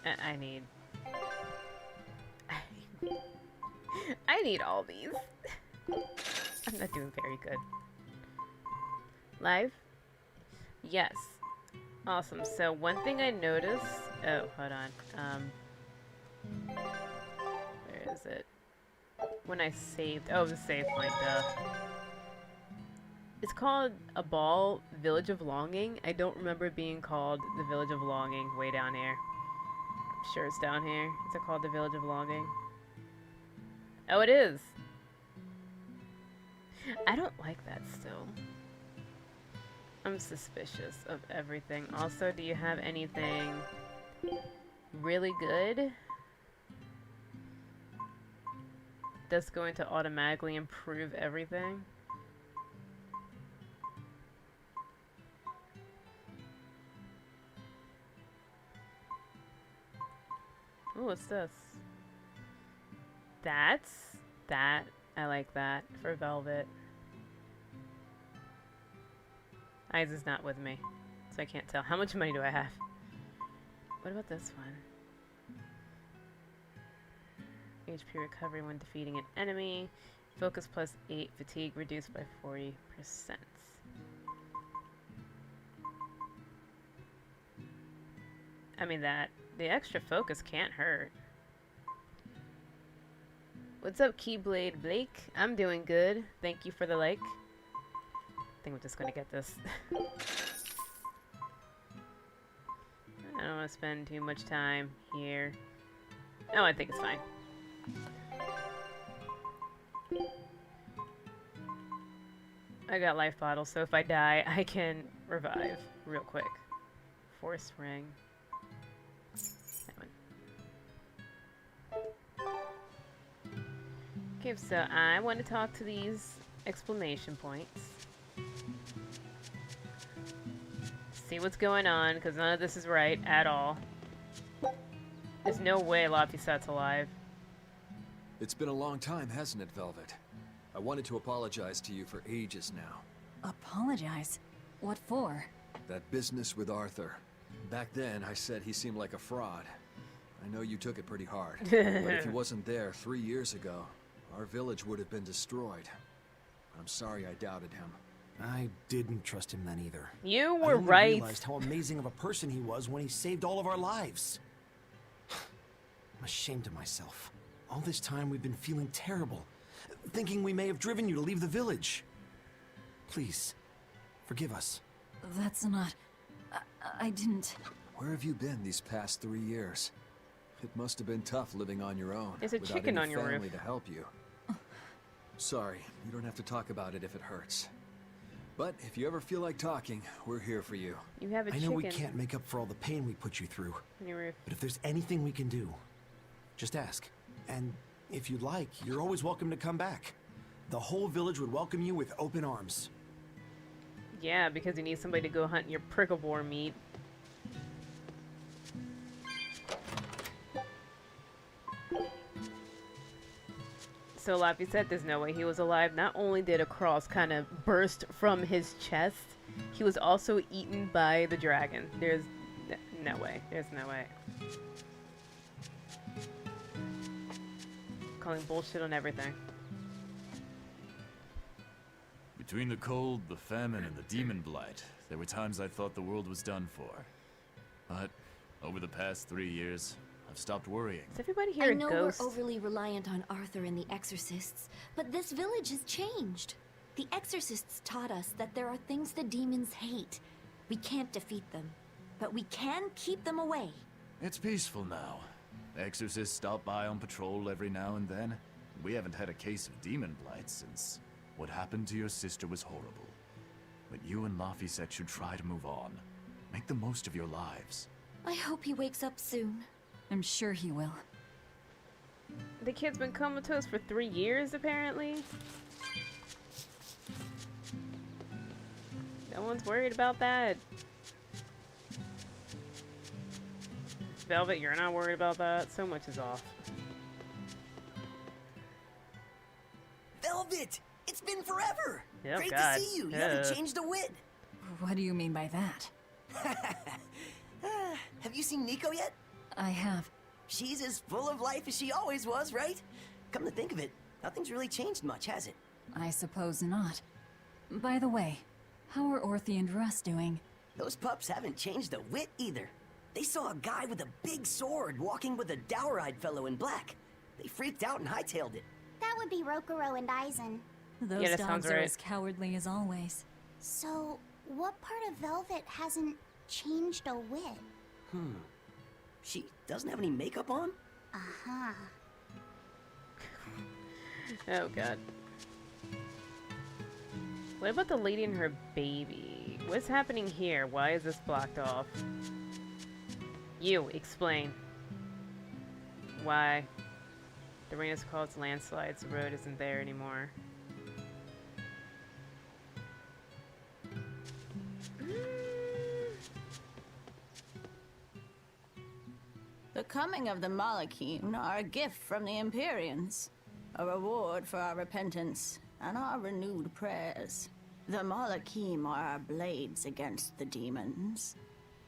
I need... I need all these. I'm not doing very good. Live? Yes. Awesome. So one thing I noticed... Oh, hold on. Where is it? When I saved... Oh, the save point, duh. It's called a ball, Village of Longing. I don't remember it being called the Village of Longing way down here. I'm sure it's down here. Is it called the Village of Longing? Oh, it is! I don't like that still. I'm suspicious of everything. Also, do you have anything really good that's going to automatically improve everything? Ooh, what's this? That. I like that for Velvet. Eyes is not with me, so I can't tell. How much money do I have? What about this one? HP recovery when defeating an enemy. Focus plus 8. Fatigue reduced by 40%. I mean, the extra focus can't hurt. What's up, Keyblade Blake? I'm doing good. Thank you for the like. I think we're just gonna get this. I don't want to spend too much time here. No, I think it's fine. I got life bottles, so if I die, I can revive real quick. Force ring. That one. Okay, so I want to talk to these exclamation points. See what's going on, because none of this is right at all. There's no way Laphicet's alive. It's been a long time, hasn't it, Velvet? I wanted to apologize to you for ages now. Apologize? What for? That business with Arthur. Back then, I said he seemed like a fraud. I know you took it pretty hard. But if he wasn't there 3 years ago, our village would have been destroyed. I'm sorry I doubted him. I didn't trust him then either. You were I only right. realized how amazing of a person he was when he saved all of our lives. I'm ashamed of myself. All this time we've been feeling terrible, thinking we may have driven you to leave the village. Please, forgive us. That's not... I didn't... Where have you been these past 3 years? It must have been tough living on your own. There's a without chicken any on your family roof. to help you. Sorry, you don't have to talk about it if it hurts. But if you ever feel like talking, we're here for you. You have a I know chicken we can't make up for all the pain we put you through, on your roof. but if there's anything we can do, just ask. And if you'd like, you're always welcome to come back. The whole village would welcome you with open arms. Yeah, because you need somebody to go hunt your prickle-boar meat. So Laphicet, there's no way he was alive. Not only did a cross kind of burst from his chest, he was also eaten by the dragon. There's no way. There's no way. Calling bullshit on everything. Between the cold, the famine, and the demon blight, there were times I thought the world was done for. But over the past 3 years, I've stopped worrying. Does everybody hear I a know ghost? we're overly reliant on Arthur and the Exorcists, but this village has changed. The Exorcists taught us that there are things the demons hate. We can't defeat them, but we can keep them away. It's peaceful now. Exorcists stop by on patrol every now and then. We haven't had a case of demon blight since what happened to your sister was horrible. But you and Laphicet should try to move on. Make the most of your lives. I hope he wakes up soon. I'm sure he will. The kid's been comatose for 3 years, apparently. No one's worried about that. Velvet, you're not worried about that? So much is off. Velvet! It's been forever! Oh, Great God. to see you! You haven't changed a whit! What do you mean by that? Have you seen Nico yet? I have. She's as full of life as she always was, right? Come to think of it, nothing's really changed much, has it? I suppose not. By the way, how are Orthy and Russ doing? Those pups haven't changed a whit either. They saw a guy with a big sword walking with a dour-eyed fellow in black. They freaked out and hightailed it. That would be Rokuro and Aizen. Those that sounds dogs are right. as cowardly as always. So, what part of Velvet hasn't changed a whit? She doesn't have any makeup on? Uh-huh. Oh god. What about the lady and her baby? What's happening here? Why is this blocked off? You, explain. Why? The rain has caused landslides. The road isn't there anymore. The coming of the Malakim are a gift from the Empyreans, a reward for our repentance and our renewed prayers. The Malakim are our blades against the demons,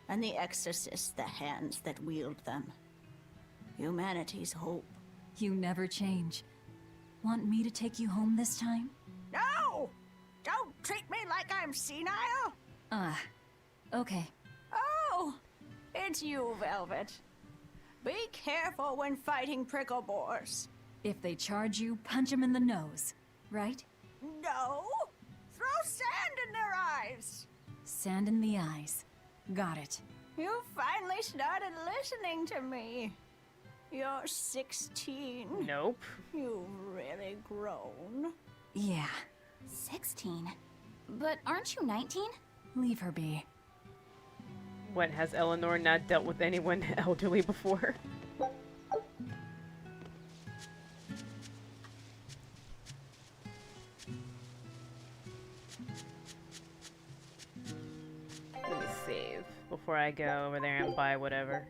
and the exorcists the hands that wield them. Humanity's hope. You never change. Want me to take you home this time? No! Don't treat me like I'm senile! Ah, okay. Oh! It's you, Velvet. Be careful when fighting prickle boars. If they charge you, punch them in the nose, right? No! Throw sand in their eyes! Sand in the eyes. Got it. You finally started listening to me. You're 16. Nope. You've really grown. Yeah, 16? But aren't you 19? leave her be. What, has Eleanor not dealt with anyone elderly before? Let me save before I go over there and buy whatever.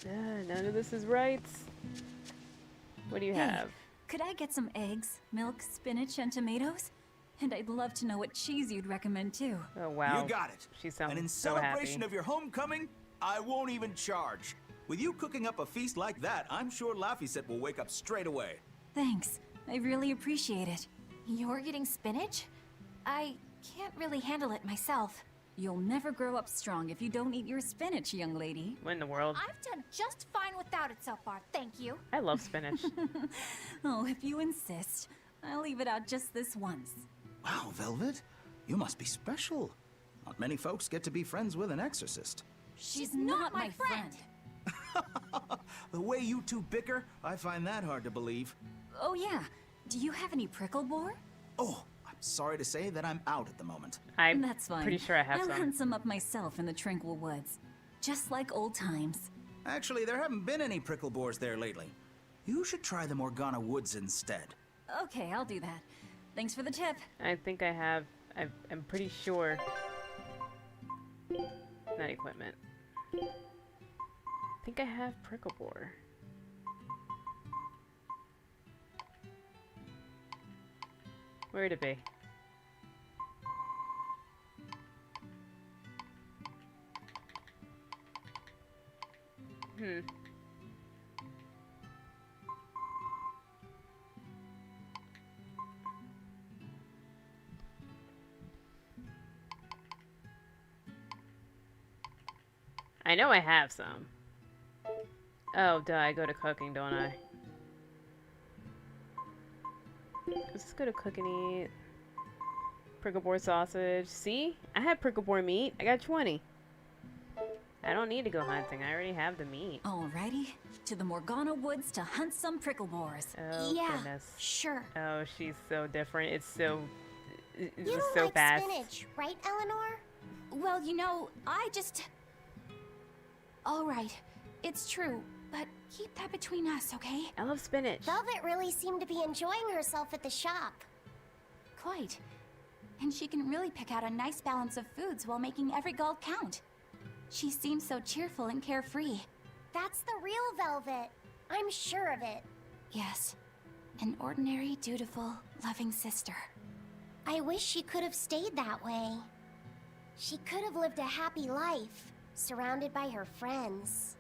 None of this is right. What do you have? Could I get some eggs, milk, spinach, and tomatoes? And I'd love to know what cheese you'd recommend too. Oh wow. You got it. She sounds And in so celebration happy. of your homecoming, I won't even charge. With you cooking up a feast like that, I'm sure Laphicet will wake up straight away. Thanks. I really appreciate it. You're getting spinach? I can't really handle it myself. You'll never grow up strong if you don't eat your spinach, young lady. What in the world? I've done just fine without it so far, thank you. I love spinach. Oh, if you insist. I'll leave it out just this once. Wow, Velvet, you must be special. Not many folks get to be friends with an exorcist. She's not my friend. The way you two bicker, I find that hard to believe. Oh yeah. Do you have any prickle boar? Oh, I'm sorry to say that I'm out at the moment. I'm That's fine. pretty sure I have I'll some. hunt some up myself in the tranquil woods. Just like old times. Actually, there haven't been any prickle boars there lately. You should try the Morgana Woods instead. Okay, I'll do that. Thanks for the tip. I think I have. I'm pretty sure. Not equipment. I think I have prickle boar. Where'd it be? I know I have some. Oh, duh, I go to cooking, don't I? Let's just go to cook and eat. Prickle boar sausage. See? I have prickle boar meat. I got 20. I don't need to go hunting. I already have the meat. Alrighty, to the Morgana Woods to hunt some prickle boars. Oh, Yeah, goodness. sure. Oh, she's so different. It's so... It's You just don't so like fast. spinach, right, Eleanor? Well, you know, I just... All right, it's true, but keep that between us, okay? I love spinach. Velvet really seemed to be enjoying herself at the shop. Quite. And she can really pick out a nice balance of foods while making every gulp count. She seems so cheerful and carefree. That's the real Velvet. I'm sure of it. Yes. An ordinary, dutiful, loving sister. I wish she could have stayed that way. She could have lived a happy life, surrounded by her friends.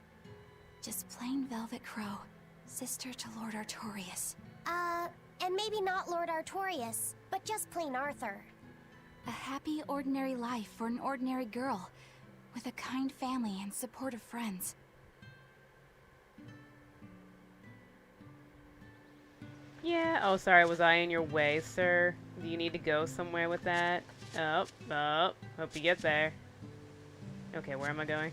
Just plain Velvet Crow, sister to Lord Artorias. And maybe not Lord Artorias, but just plain Arthur. A happy, ordinary life for an ordinary girl, with a kind family and supportive friends. Yeah, oh sorry, was I in your way, sir? Do you need to go somewhere with that? Oh, hope you get there. Okay, where am I going?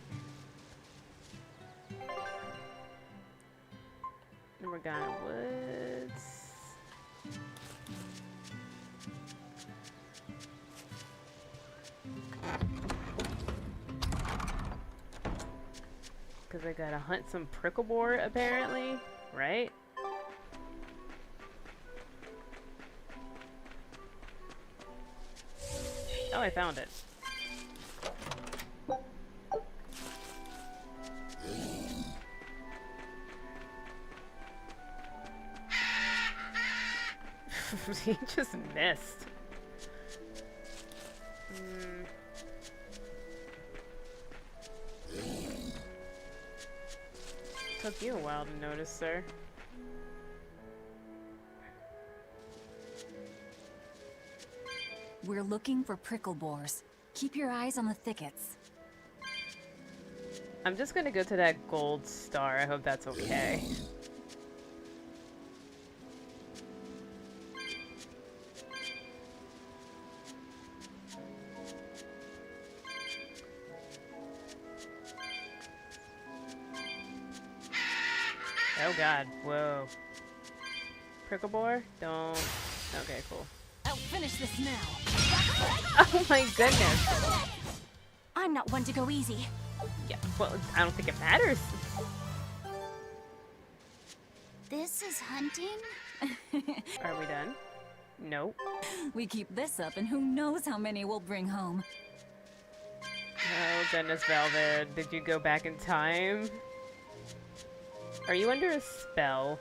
Morgana Woods. Because I gotta hunt some prickle boar, apparently, right? Oh, I found it. He just missed. Took you a while to notice, sir. We're looking for prickle boars. Keep your eyes on the thickets. I'm just gonna go to that gold star. I hope that's okay. Oh god, whoa. Prickle boar? Don't. Okay, cool. I'll finish this now. Oh my goodness. I'm not one to go easy. Yeah, well, I don't think it matters. This is hunting? Are we done? Nope. We keep this up and who knows how many we'll bring home. Oh goodness, Velvet. Did you go back in time? Are you under a spell?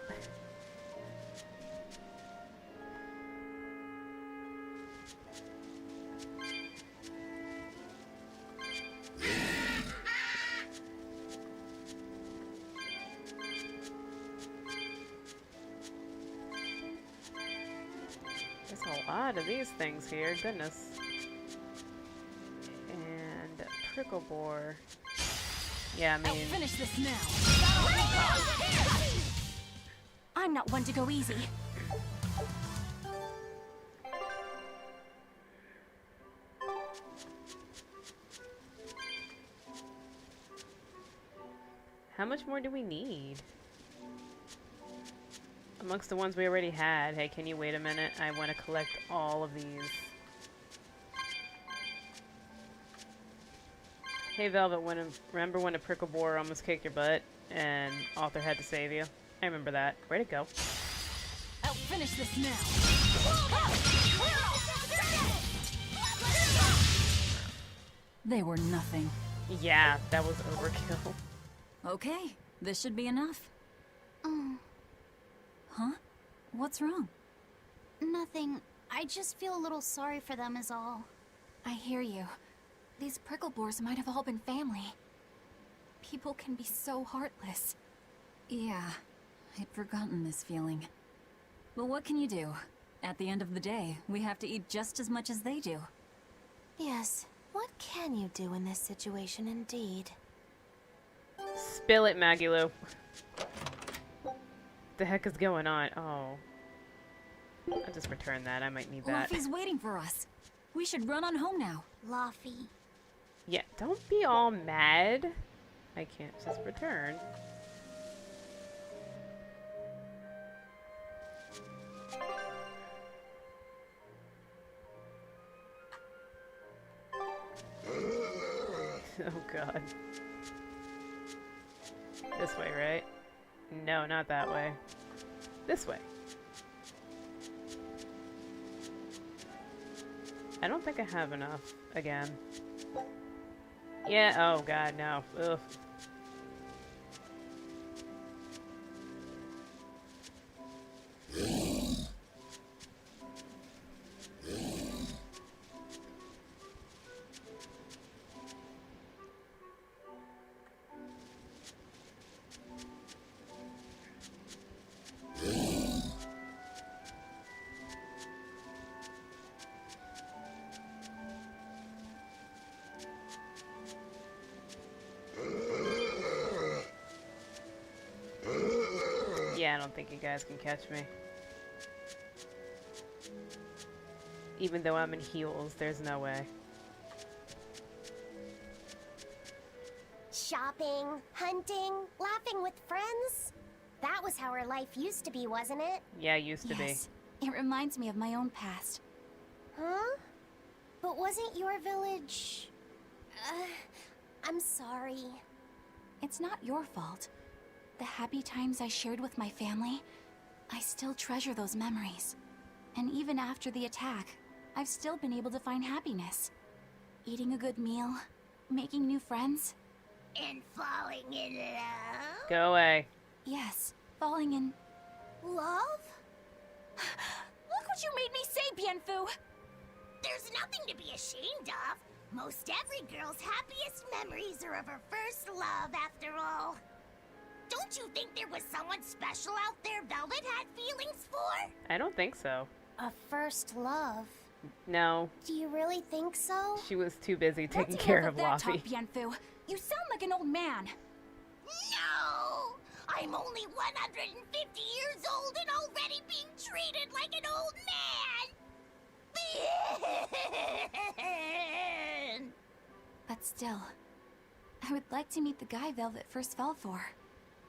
There's a lot of these things here, goodness. And prickle boar. Yeah, I mean... I'll finish this now. I'm not one to go easy. How much more do we need? Amongst the ones we already had. Hey, can you wait a minute? I want to collect all of these. Hey, Velvet, remember when a prickle boar almost kicked your butt and Arthur had to save you? I remember that. Where'd it go? I'll finish this now. They were nothing. Yeah, that was overkill. Okay, this should be enough. Oh, Huh? What's wrong? nothing. I just feel a little sorry for them is all. I hear you. These prickle boars might have all been family. People can be so heartless. Yeah, I'd forgotten this feeling. But what can you do? At the end of the day, we have to eat just as much as they do. Yes, what can you do in this situation indeed? Spill it, Maggie-Lou. The heck is going on? Oh. I'll just return that. I might need that. Luffy's waiting for us. We should run on home now. Luffy. Yeah, don't be all mad. I can't just return. Oh god. This way, right? No, not that way. This way. I don't think I have enough again. Yeah, oh god, no. Ugh. Yeah, I don't think you guys can catch me. Even though I'm in heels, there's no way. Shopping, hunting, laughing with friends. That was how our life used to be, wasn't it? Yeah, used to Yes. It reminds me of my own past. Huh? But wasn't your village... I'm sorry. It's not your fault. The happy times I shared with my family, I still treasure those memories. And even after the attack, I've still been able to find happiness. Eating a good meal, making new friends. And falling in love? Go away. Yes, falling in... Love? Look what you made me say, Bienfu! There's nothing to be ashamed of. Most every girl's happiest memories are of her first love, after all. Don't you think there was someone special out there Velvet had feelings for? I don't think so. A first love? No. Do you really think so? She was too busy taking What's care enough of that talk, Laufey. Bienfu? You sound like an old man. No! I'm only 150 years old and already being treated like an old man! But still, I would like to meet the guy Velvet first fell for.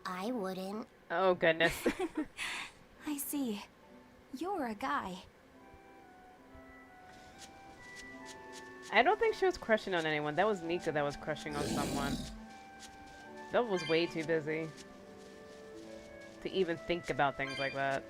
I wouldn't. Oh, goodness. I see. You're a guy. I don't think she was crushing on anyone. That was Nika that was crushing on someone. Velvet was way too busy to even think about things like that.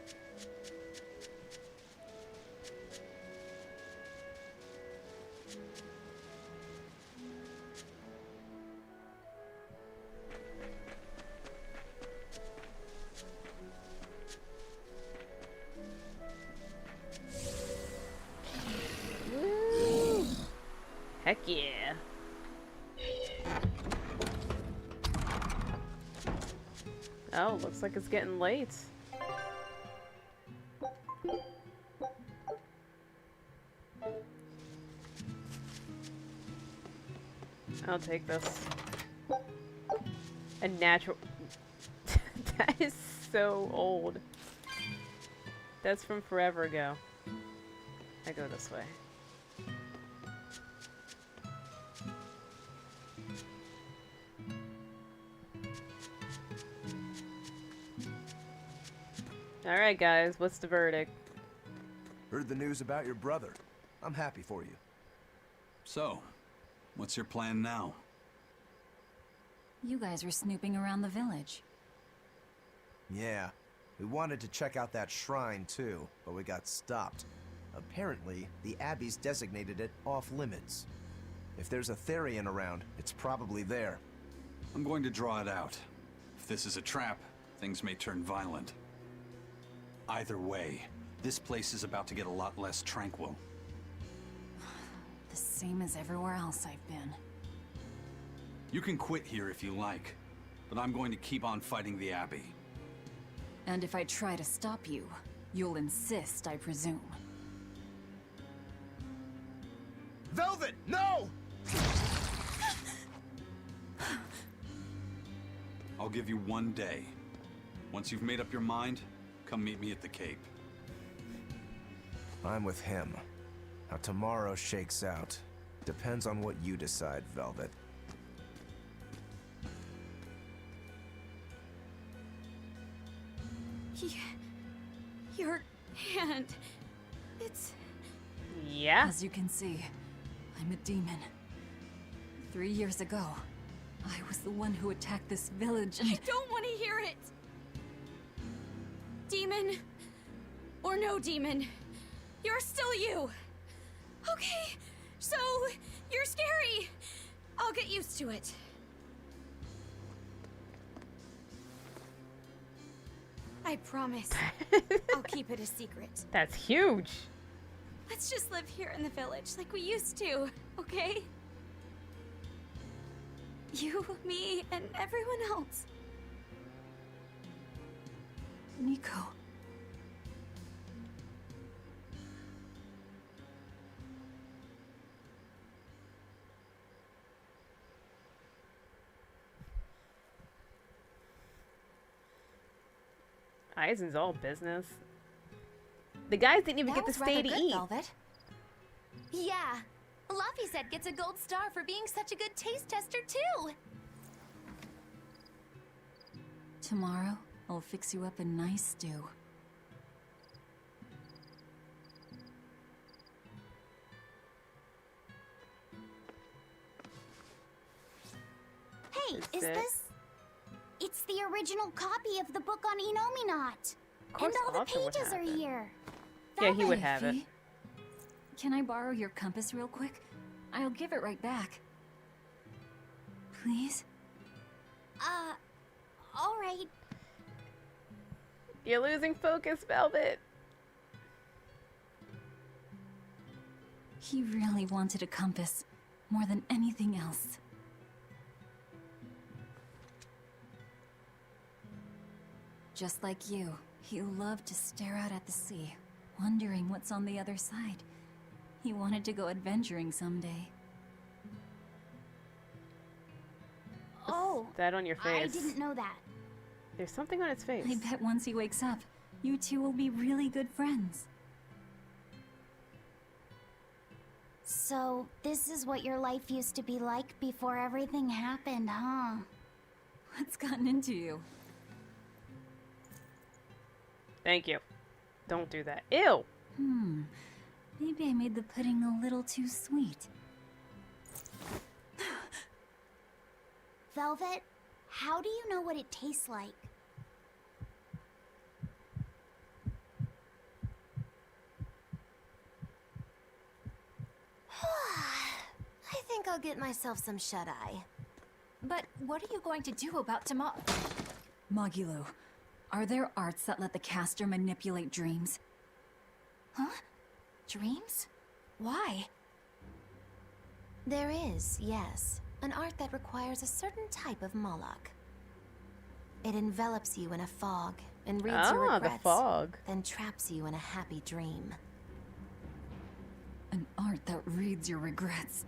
Woo! Heck yeah. Oh, looks like it's getting late. I'll take this. A natural... That is so old. That's from forever ago. I go this way. Alright guys, what's the verdict? Heard the news about your brother. I'm happy for you. So, what's your plan now? You guys were snooping around the village. Yeah, we wanted to check out that shrine too, but we got stopped. Apparently, the Abbey's designated it off-limits. If there's a Therian around, it's probably there. I'm going to draw it out. If this is a trap, things may turn violent. Either way, this place is about to get a lot less tranquil. The same as everywhere else I've been. You can quit here if you like, but I'm going to keep on fighting the Abbey. And if I try to stop you, you'll insist, I presume. Velvet, no! I'll give you 1 day. Once you've made up your mind, come meet me at the Cape. I'm with him. How tomorrow shakes out depends on what you decide, Velvet. Your hand... It's... Yeah? As you can see, I'm a demon. 3 years ago, I was the one who attacked this village and... I don't want to hear it! Demon, or no demon, you're still you! Okay, so, you're scary! I'll get used to it. I promise. I'll keep it a secret. That's huge. Let's just live here in the village like we used to, okay? You, me, and everyone else. Nico. Eisen's all business. The guys didn't even That get to was stay rather to good, eat. Velvet. Yeah. Luffy said gets a gold star for being such a good taste tester, too. Tomorrow, I'll fix you up a nice stew. Hey, is it? this... It's the original copy of the book on Enominat. Of course And all the Arthur would pages have are it. here. Yeah, he would have it. Fee, can I borrow your compass real quick? I'll give it right back. Please? Alright. You're losing focus, Velvet. He really wanted a compass, more than anything else. Just like you, he loved to stare out at the sea, wondering what's on the other side. He wanted to go adventuring someday. Oh, That on your I face. didn't know that. There's something on its face. I bet once he wakes up, you two will be really good friends. So, this is what your life used to be like before everything happened, huh? What's gotten into you? Thank you. Don't do that. Ew. Maybe I made the pudding a little too sweet. Velvet, how do you know what it tastes like? I think I'll get myself some shut-eye. But what are you going to do about tomorrow? Magilo, are there arts that let the caster manipulate dreams? Huh? Dreams? Why? There is, yes, an art that requires a certain type of Moloch. It envelops you in a fog and reads your Ah, the regrets, fog. then traps you in a happy dream. An art that reads your regrets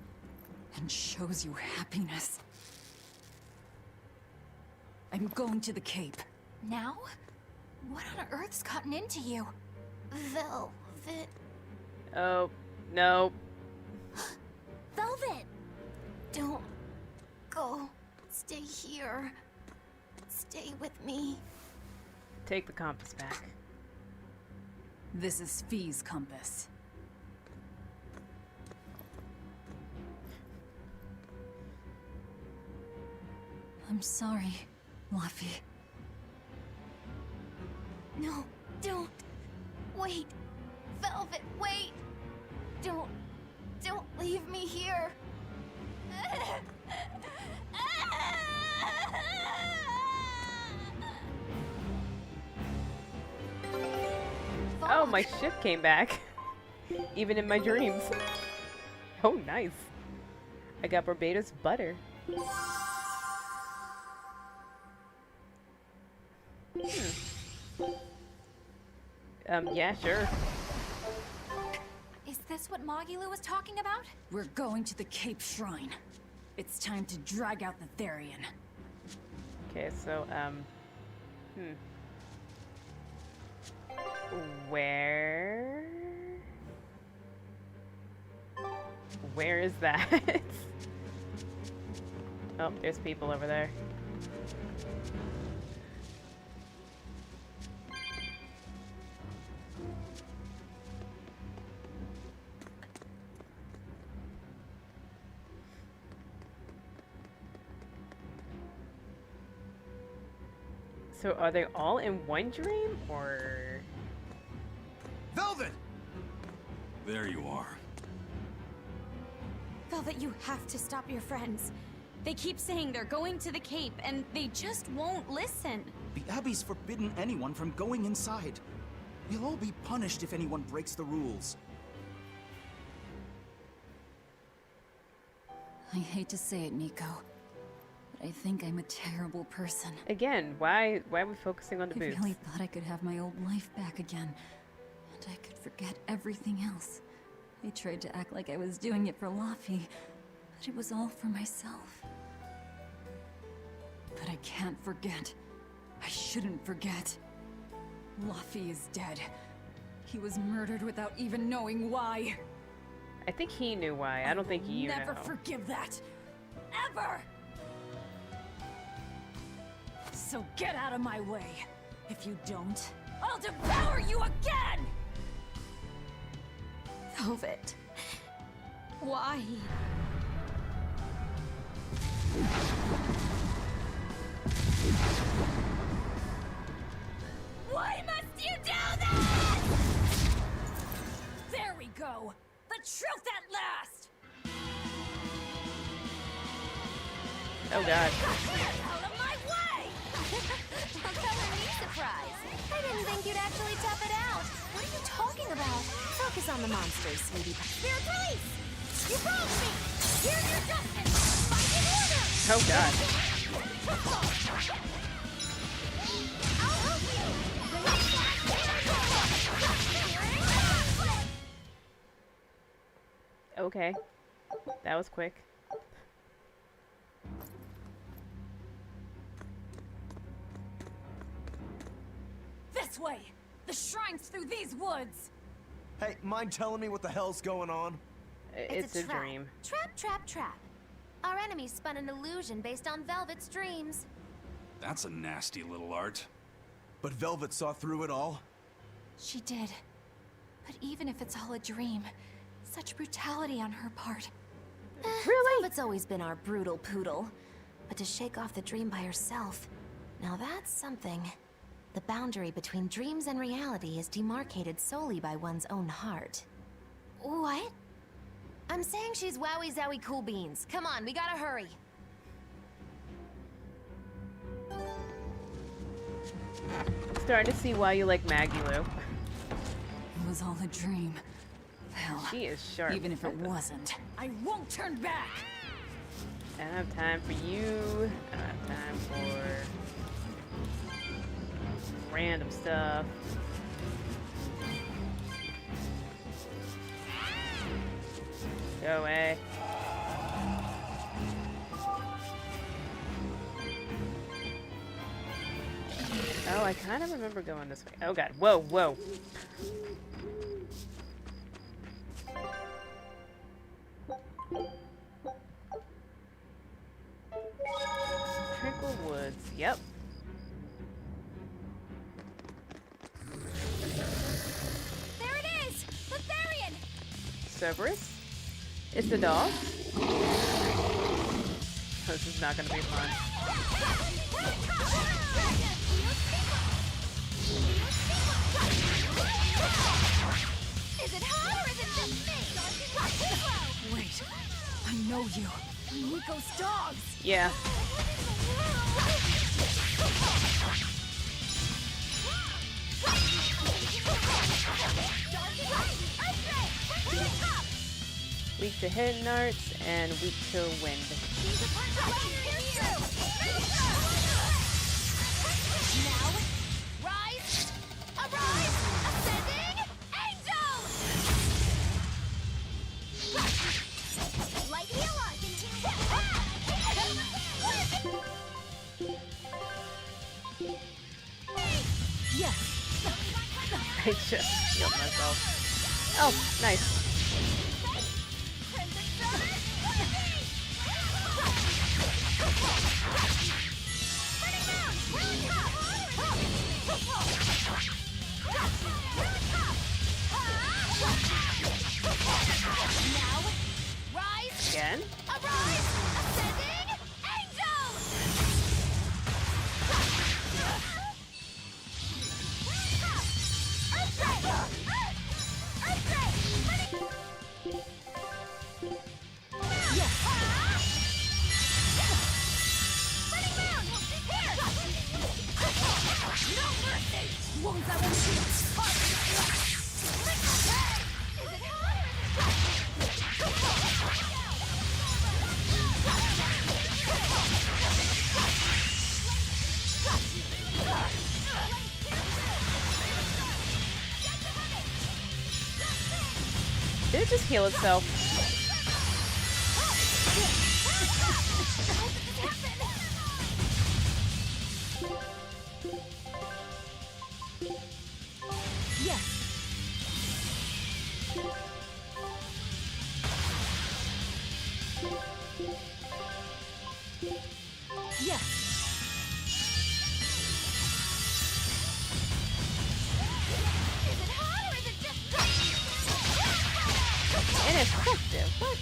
and shows you happiness. I'm going to the Cape. Now? What on earth's gotten into you? Velvet. Oh, no. Velvet! Don't go. Stay here. Stay with me. Take the compass back. This is Fee's compass. I'm sorry, Luffy. No, don't. Wait. Velvet, wait. Don't leave me here. Oh, my ship came back. Even in my dreams. Oh, nice. I got Barbados butter. Yeah, sure. Is this what Magilo was talking about? We're going to the Cape Shrine. It's time to drag out the Therian. Okay, so, Where? Where is that? Oh, there's people over there. So are they all in one dream, or? Velvet! There you are. Velvet, you have to stop your friends. They keep saying they're going to the Cape, and they just won't listen. The Abbey's forbidden anyone from going inside. You'll all be punished if anyone breaks the rules. I hate to say it, Nico, but I think I'm a terrible person. Again, why are we focusing on the I boobs? really thought I could have my old life back again, and I could forget everything else. I tried to act like I was doing it for Luffy, but it was all for myself. But I can't forget. I shouldn't forget. Luffy is dead. He was murdered without even knowing why. I think he knew why. I don't think you know. Never forgive that. Ever! So get out of my way. If you don't, I'll devour you again! Velvet. Why? Why must you do this? There we go. The truth at last! Oh god. Out of my way! A color me surprise. I didn't think you'd actually tough it out. What are you talking about? Focus on the monsters, sweetie. Spirit release! You broke me! Here's your justice! Fighting order! Oh god. I'll help you! Release that spirit! Okay. That was quick. This way! The shrine's through these woods! Hey, mind telling me what the hell's going on? It's a trap. dream. Trap, trap, trap. Our enemy spun an illusion based on Velvet's dreams. That's a nasty little art. But Velvet saw through it all? She did. But even if it's all a dream, such brutality on her part. Really? Velvet's always been our brutal poodle. But to shake off the dream by herself, now that's something. The boundary between dreams and reality is demarcated solely by one's own heart. What? I'm saying she's wowie zowie cool beans. Come on, we gotta hurry. Starting to see why you like Maggie Lou. It was all a dream. Hell, She is sharp. even if it wasn't, I won't turn back! I don't have time for you. I don't have time for random stuff. Go away. Oh, I kind of remember going this way. Oh god. Whoa, whoa. Trickle Woods. Yep. There it is! Berseria! Cerberus? It's the dog? Oh, this is not gonna be fun. Is it her or is it just me? Wait, I know you. Nico's dogs! Yeah. Weak to hidden arts and weak to wind. Now, rise! Arise! Ascending angels! Light healer! Yes! I just healed myself. Oh, nice. Now, rise! Again? Arise! Ascending angels! Wounds that will shield! Did it just heal itself? Yes. Ineffective. What?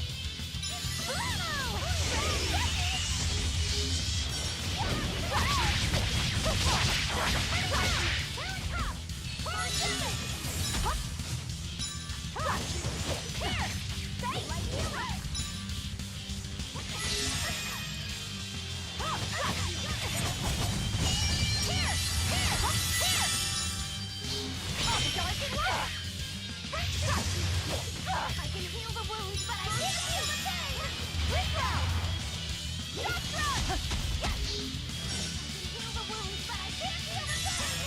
I can heal the wounds, but I can't heal the pain! Retro! Retro! Yes! I can heal the wounds, but I can't heal the pain!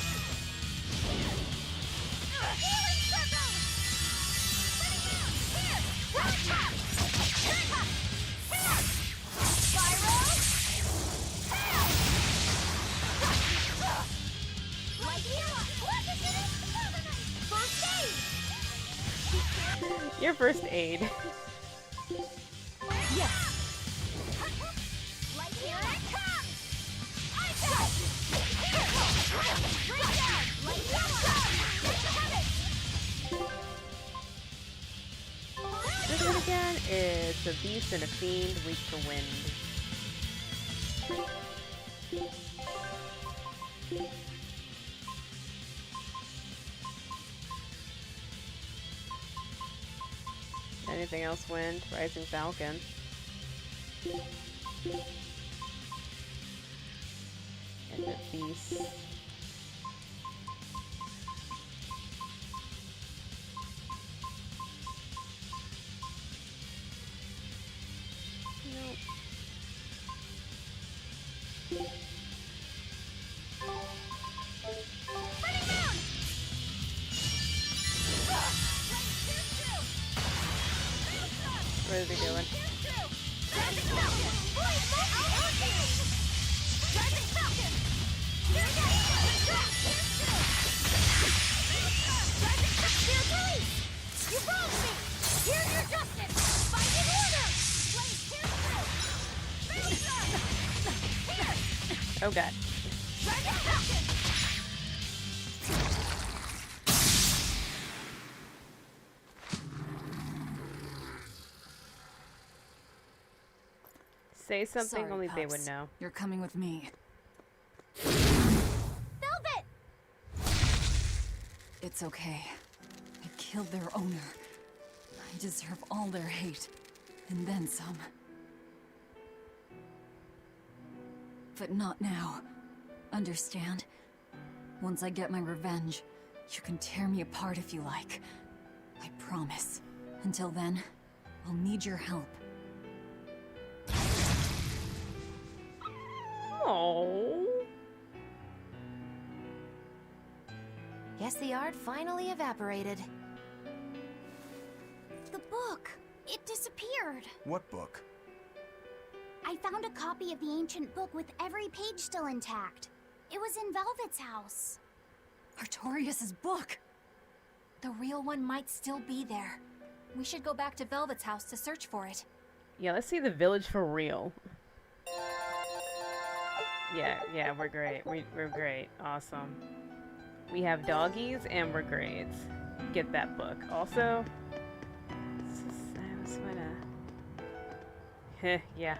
Healing circle! Running out! Here! Round top! Turn top! Here! Spiral! Here! Right here! Look at this! First aid! Your first aid. Yes. Like here it comes. I got here. Bring down. Like here it comes. This one again is a beast and a fiend, weak to wind. Anything else wind? Rising Falcon. And the beast. Nope. Running down. What is he doing? Rising Falcon. Blade Rising Falcon. Here it goes. Rising Spear release. You wronged me. Here's your justice. Fight in order. Blade Here. Oh god. Rising Falcon. Say something Sorry, only they would Pups. know. You're coming with me. Velvet. It's okay. I killed their owner. I deserve all their hate. And then some. But not now. Understand? Once I get my revenge, you can tear me apart if you like. I promise. Until then, I'll need your help. Oh. Guess the art finally evaporated. The book. It disappeared. What book? I found a copy of the ancient book with every page still intact. It was in Velvet's house. Artorias' book! The real one might still be there. We should go back to Velvet's house to search for it. Yeah, let's see the village for real. Yeah, we're great. We're great. Awesome. We have doggies and we're great. Get that book. Also, I just wanna... yeah.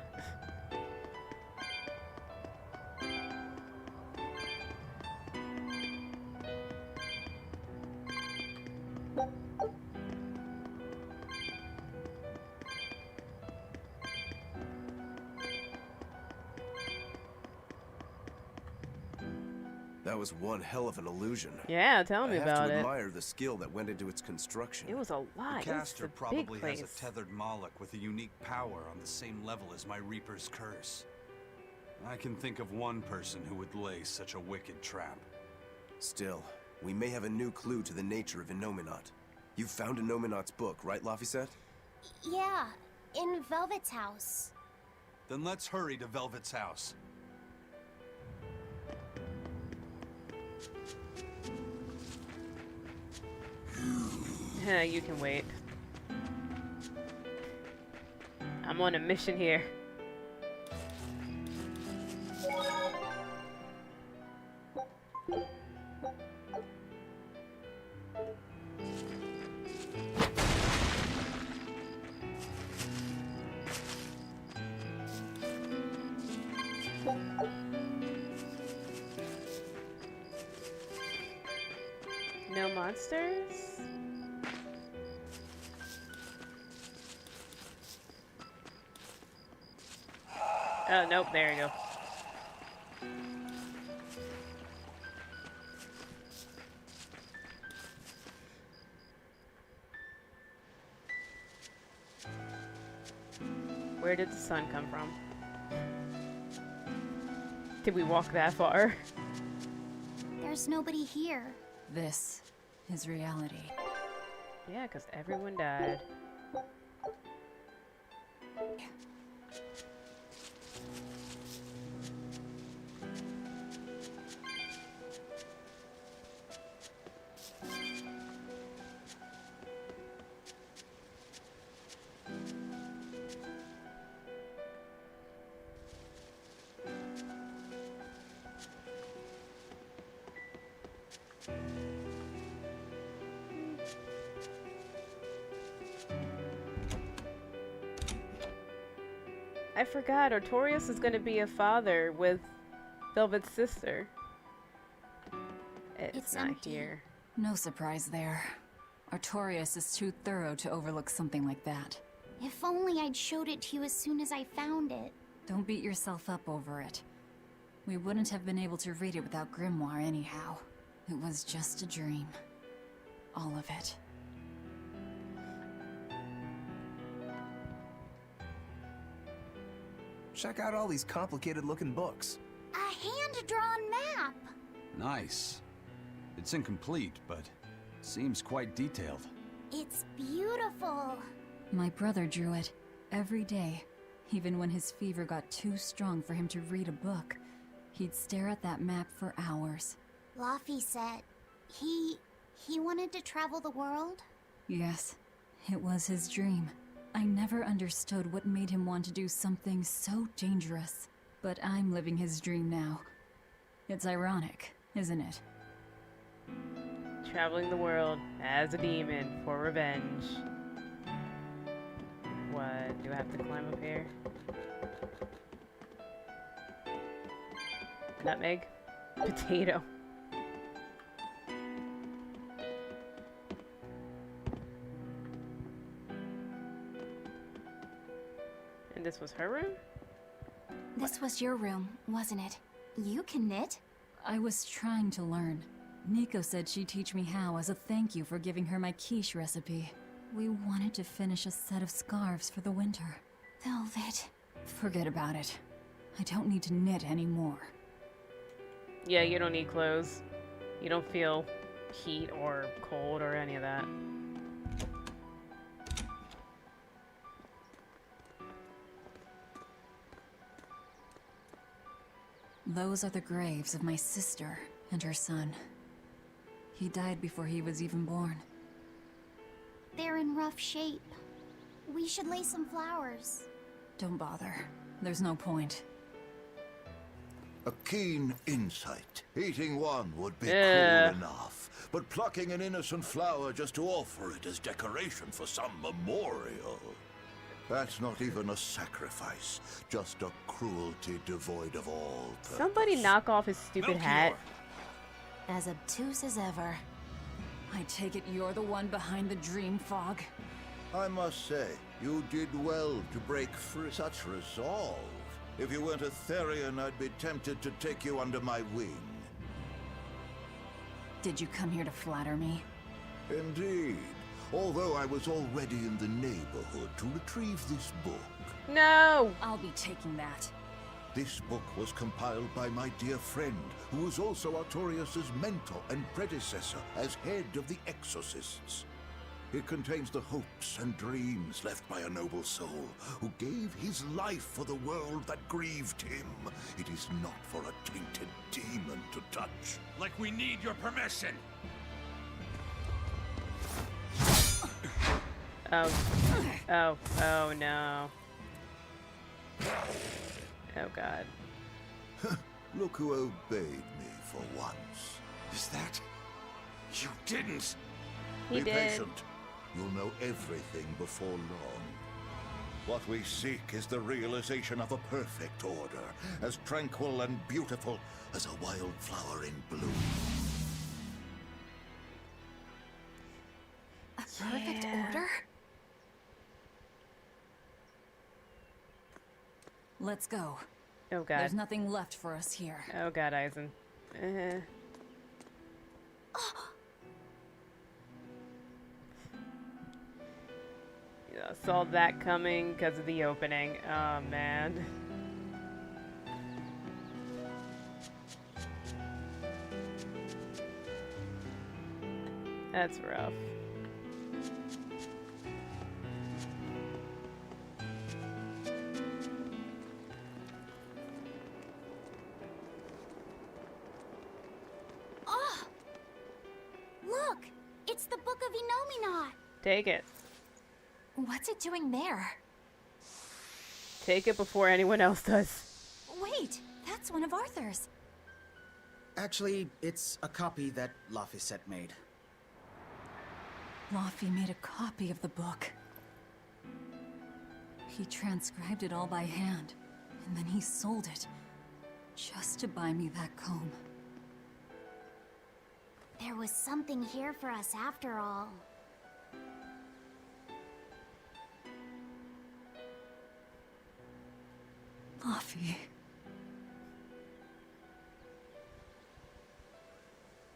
That was one hell of an illusion. Yeah, tell me I about have to it. admire the skill that went into its construction. It was a lot. The It was caster a big probably has place. a tethered Moloch with a unique power on the same level as my Reaper's curse. I can think of one person who would lay such a wicked trap. Still, we may have a new clue to the nature of Innominat. You found Innominat's book, right, Laphicet? Yeah, in Velvet's house. Then let's hurry to Velvet's house. You can wait. I'm on a mission here. No monsters? Oh, nope, there you go. Where did the sun come from? Did we walk that far? There's nobody here. This is reality. Yeah, because everyone died. I forgot, Artorias is going to be a father with Velvet's sister. It's not empty. here. No surprise there. Artorias is too thorough to overlook something like that. If only I'd showed it to you as soon as I found it. Don't beat yourself up over it. We wouldn't have been able to read it without Grimoire anyhow. It was just a dream. All of it. Check out all these complicated-looking books. A hand-drawn map! Nice. It's incomplete, but seems quite detailed. It's beautiful. My brother drew it every day. Even when his fever got too strong for him to read a book, he'd stare at that map for hours. Laffy said he wanted to travel the world? Yes, it was his dream. I never understood what made him want to do something so dangerous. But I'm living his dream now. It's ironic, isn't it? Traveling the world as a demon for revenge. What? Do I have to climb up here? Nutmeg? Potato. And this was her room? This was your room, wasn't it? You can knit? I was trying to learn. Nico said she'd teach me how as a thank you for giving her my quiche recipe. We wanted to finish a set of scarves for the winter. Velvet. Forget about it. I don't need to knit anymore. Yeah, you don't need clothes. You don't feel heat or cold or any of that. Those are the graves of my sister and her son. He died before he was even born. They're in rough shape. We should lay some flowers. Don't bother. There's no point. A keen insight. Eating one would be cruel enough, but plucking an innocent flower just to offer it as decoration for some memorial. That's not even a sacrifice, just a cruelty devoid of all purpose. Somebody knock off his stupid hat. As obtuse as ever. I take it you're the one behind the dream fog? I must say, you did well to break free. Such resolve. If you weren't a Therian, I'd be tempted to take you under my wing. Did you come here to flatter me? Indeed. Although I was already in the neighborhood to retrieve this book. No! I'll be taking that. This book was compiled by my dear friend, who was also Artorias' mentor and predecessor as head of the Exorcists. It contains the hopes and dreams left by a noble soul who gave his life for the world that grieved him. It is not for a tainted demon to touch. Like we need your permission! Oh no. Oh god. Look who obeyed me for once. Is that... You didn't! He Be did. patient. You'll know everything before long. What we seek is the realization of a perfect order, as tranquil and beautiful as a wildflower in bloom. A perfect order? Let's go. Oh god. There's nothing left for us here. Oh god, Eisen. Yeah, saw that coming because of the opening. Oh man. That's rough. Oh! Look! It's the Book of Enomina! Take it. What's it doing there? Take it before anyone else does. Wait, that's one of Arthur's. Actually, it's a copy that Laphicet made. Laffy made a copy of the book. He transcribed it all by hand, and then he sold it, just to buy me that comb. There was something here for us after all. Laffy.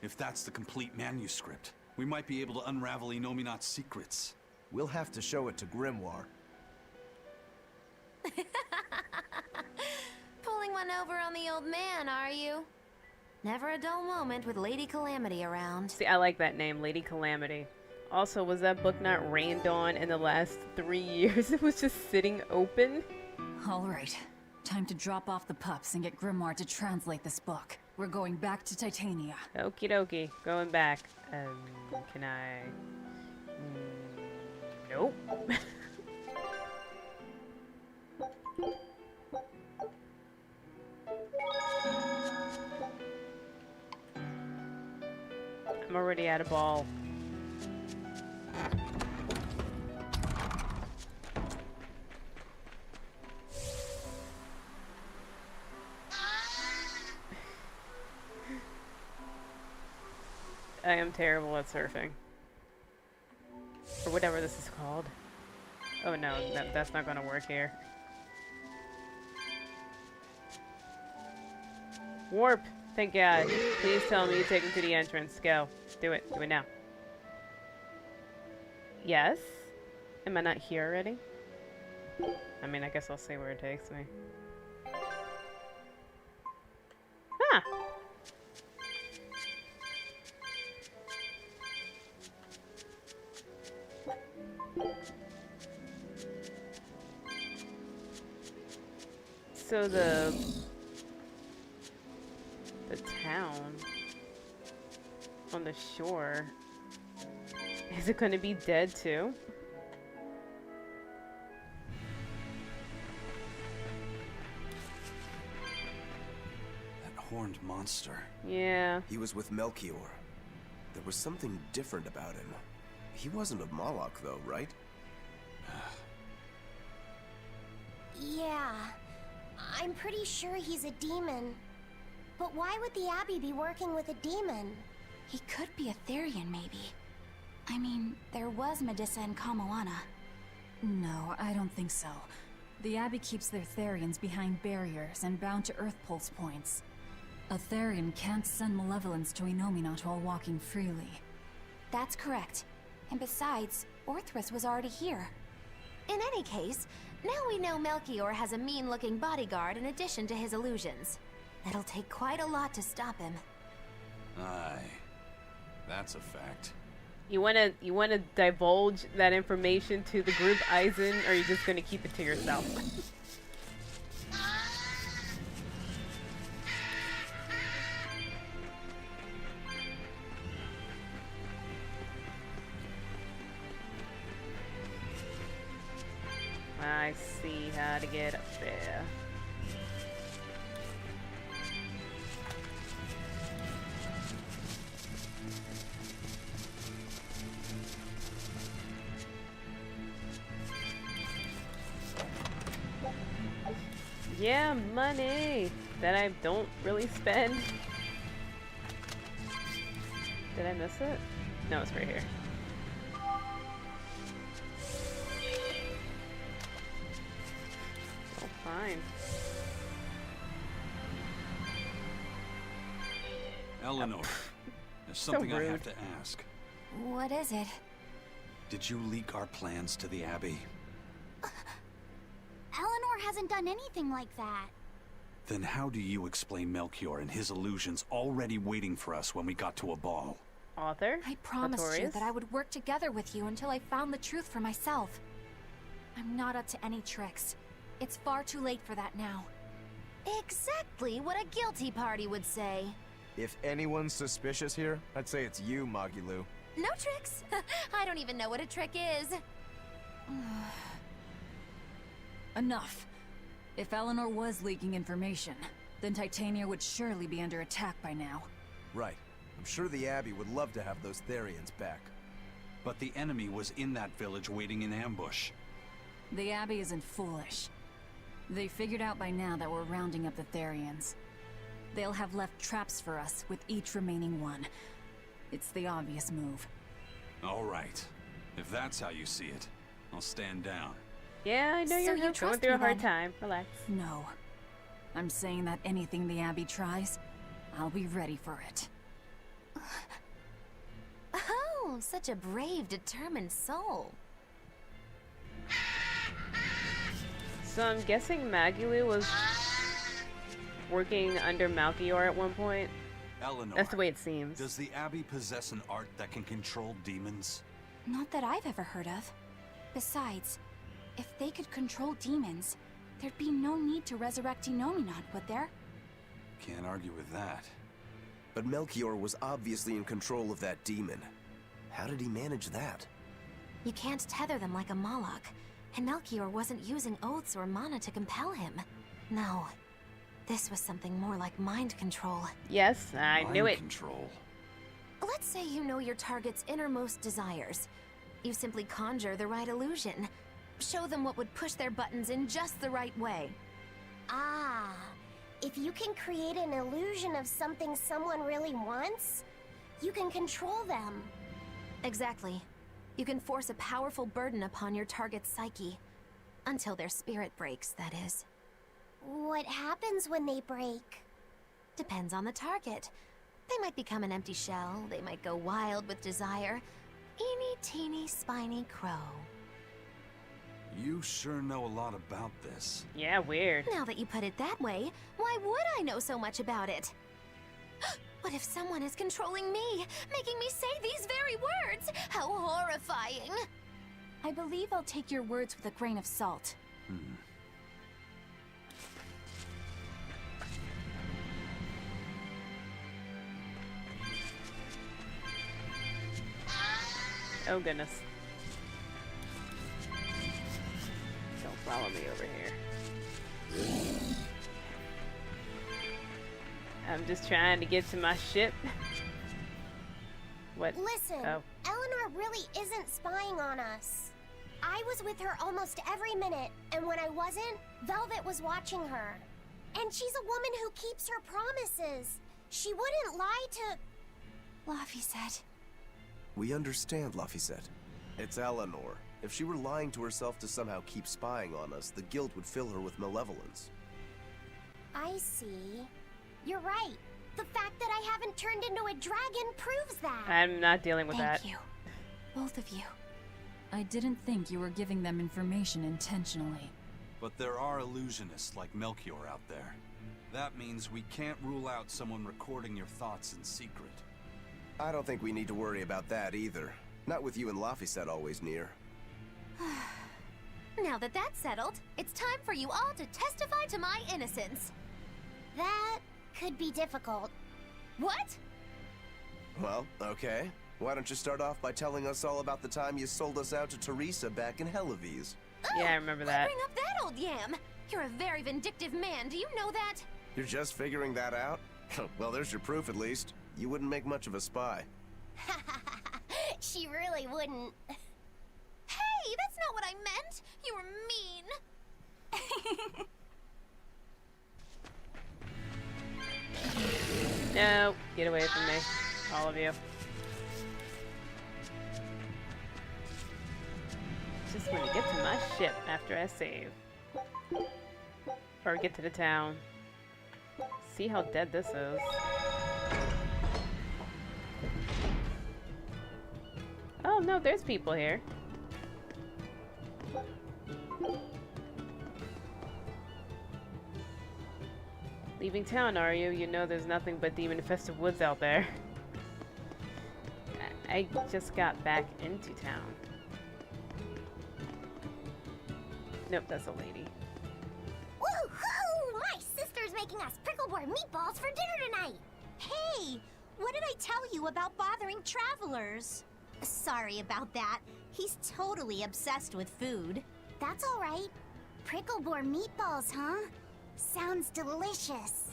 If that's the complete manuscript, we might be able to unravel Enominat's secrets. We'll have to show it to Grimoire. Pulling one over on the old man, are you? Never a dull moment with Lady Calamity around. See, I like that name, Lady Calamity. Also, was that book not rained on in the last 3 years? It was just sitting open? All right. Time to drop off the pups and get Grimoire to translate this book. We're going back to Titania. Okie dokie, going back. Can I? Nope. I'm already at a ball. I am terrible at surfing. Or whatever this is called. Oh no, that's not gonna work here. Warp! Thank God. Please tell me you take him to the entrance. Go. Do it. Do it now. Yes? Am I not here already? I mean, I guess I'll see where it takes me. Ah! So the town on the shore, is it going to be dead too? That horned monster. Yeah. He was with Melchior. There was something different about him. He wasn't of Moloch, though, right? Yeah, I'm pretty sure he's a demon. But why would the Abbey be working with a demon? He could be a Therian, maybe. I mean, there was Medissa and Kamoana. No, I don't think so. The Abbey keeps their Therians behind barriers and bound to Earth Pulse points. A Therian can't send malevolence to Enominat while walking freely. That's correct. And besides, Orthrus was already here. In any case, now we know Melchior has a mean-looking bodyguard in addition to his illusions. It'll take quite a lot to stop him. Aye. That's a fact. You wanna divulge that information to the group, Eisen, or are you just gonna keep it to yourself? I see how to get up there. Yeah, money that I don't really spend. Did I miss it? No, it's right here. Oh, fine. Eleanor, there's something I have to ask. What is it? Did you leak our plans to the Abbey? Eleanor hasn't done anything like that. Then how do you explain Melchior and his illusions already waiting for us when we got to a ball? Author? I promised you Notorious? that I would work together with you until I found the truth for myself. I'm not up to any tricks. It's far too late for that now. Exactly what a guilty party would say. If anyone's suspicious here, I'd say it's you, Magilu. No tricks. I don't even know what a trick is. Enough. If Eleanor was leaking information, then Titania would surely be under attack by now. Right. I'm sure the Abbey would love to have those Therians back. But the enemy was in that village waiting in ambush. The Abbey isn't foolish. They figured out by now that we're rounding up the Therians. They'll have left traps for us with each remaining one. It's the obvious move. All right. If that's how you see it, I'll stand down. Yeah, I know So you're you going trust through a me, hard then? time. Relax. No. I'm saying that anything the Abbey tries, I'll be ready for it. Oh, such a brave, determined soul. So I'm guessing Magulu was working under Melchior at one point. Eleanor, That's the way it seems. does the Abbey possess an art that can control demons? Not that I've ever heard of. Besides, if they could control demons, there'd be no need to resurrect Inominon, would there? Can't argue with that. But Melchior was obviously in control of that demon. How did he manage that? You can't tether them like a Moloch, and Melchior wasn't using oaths or mana to compel him. No, this was something more like mind control. Yes, I knew it. Control. Let's say you know your target's innermost desires. You simply conjure the right illusion. Show them what would push their buttons in just the right way. Ah, if you can create an illusion of something someone really wants, you can control them. Exactly. You can force a powerful burden upon your target's psyche. Until their spirit breaks, that is. What happens when they break? Depends on the target. They might become an empty shell, they might go wild with desire. Eeny teeny spiny crow. You sure know a lot about this. Yeah, weird. Now that you put it that way, why would I know so much about it? What if someone is controlling me, making me say these very words? How horrifying! I believe I'll take your words with a grain of salt. Oh goodness. Don't follow me over here. I'm just trying to get to my ship. What? Listen, Oh. Eleanor really isn't spying on us. I was with her almost every minute, and when I wasn't, Velvet was watching her. And she's a woman who keeps her promises. She wouldn't lie to... Laphicet. We understand, Laphicet. It's Eleanor. If she were lying to herself to somehow keep spying on us, the guilt would fill her with malevolence. I see. You're right. The fact that I haven't turned into a dragon proves that. I'm not dealing with that. Thank you. Both of you. I didn't think you were giving them information intentionally. But there are illusionists like Melchior out there. That means we can't rule out someone recording your thoughts in secret. I don't think we need to worry about that either. Not with you and Laphicet always near. Now that that's settled, it's time for you all to testify to my innocence. That could be difficult. What? Well, okay. Why don't you start off by telling us all about the time you sold us out to Teresa back in Helavies? Yeah, I remember Why that. bring up that old yam? You're a very vindictive man, do you know that? You're just figuring that out? Well, there's your proof at least. You wouldn't make much of a spy. She really wouldn't. Hey, that's not what I meant! You were mean! No, get away from me, all of you. Just want to get to my ship after I save. Or get to the town. See how dead this is. Oh no, there's people here. Leaving town, are you? You know there's nothing but demon-infested woods out there. I just got back into town. Nope, that's a lady. Woohoo! My sister's making us prickleboard meatballs for dinner tonight! Hey! What did I tell you about bothering travelers? Sorry about that. He's totally obsessed with food. That's alright. Prickleboard meatballs, huh? Sounds delicious.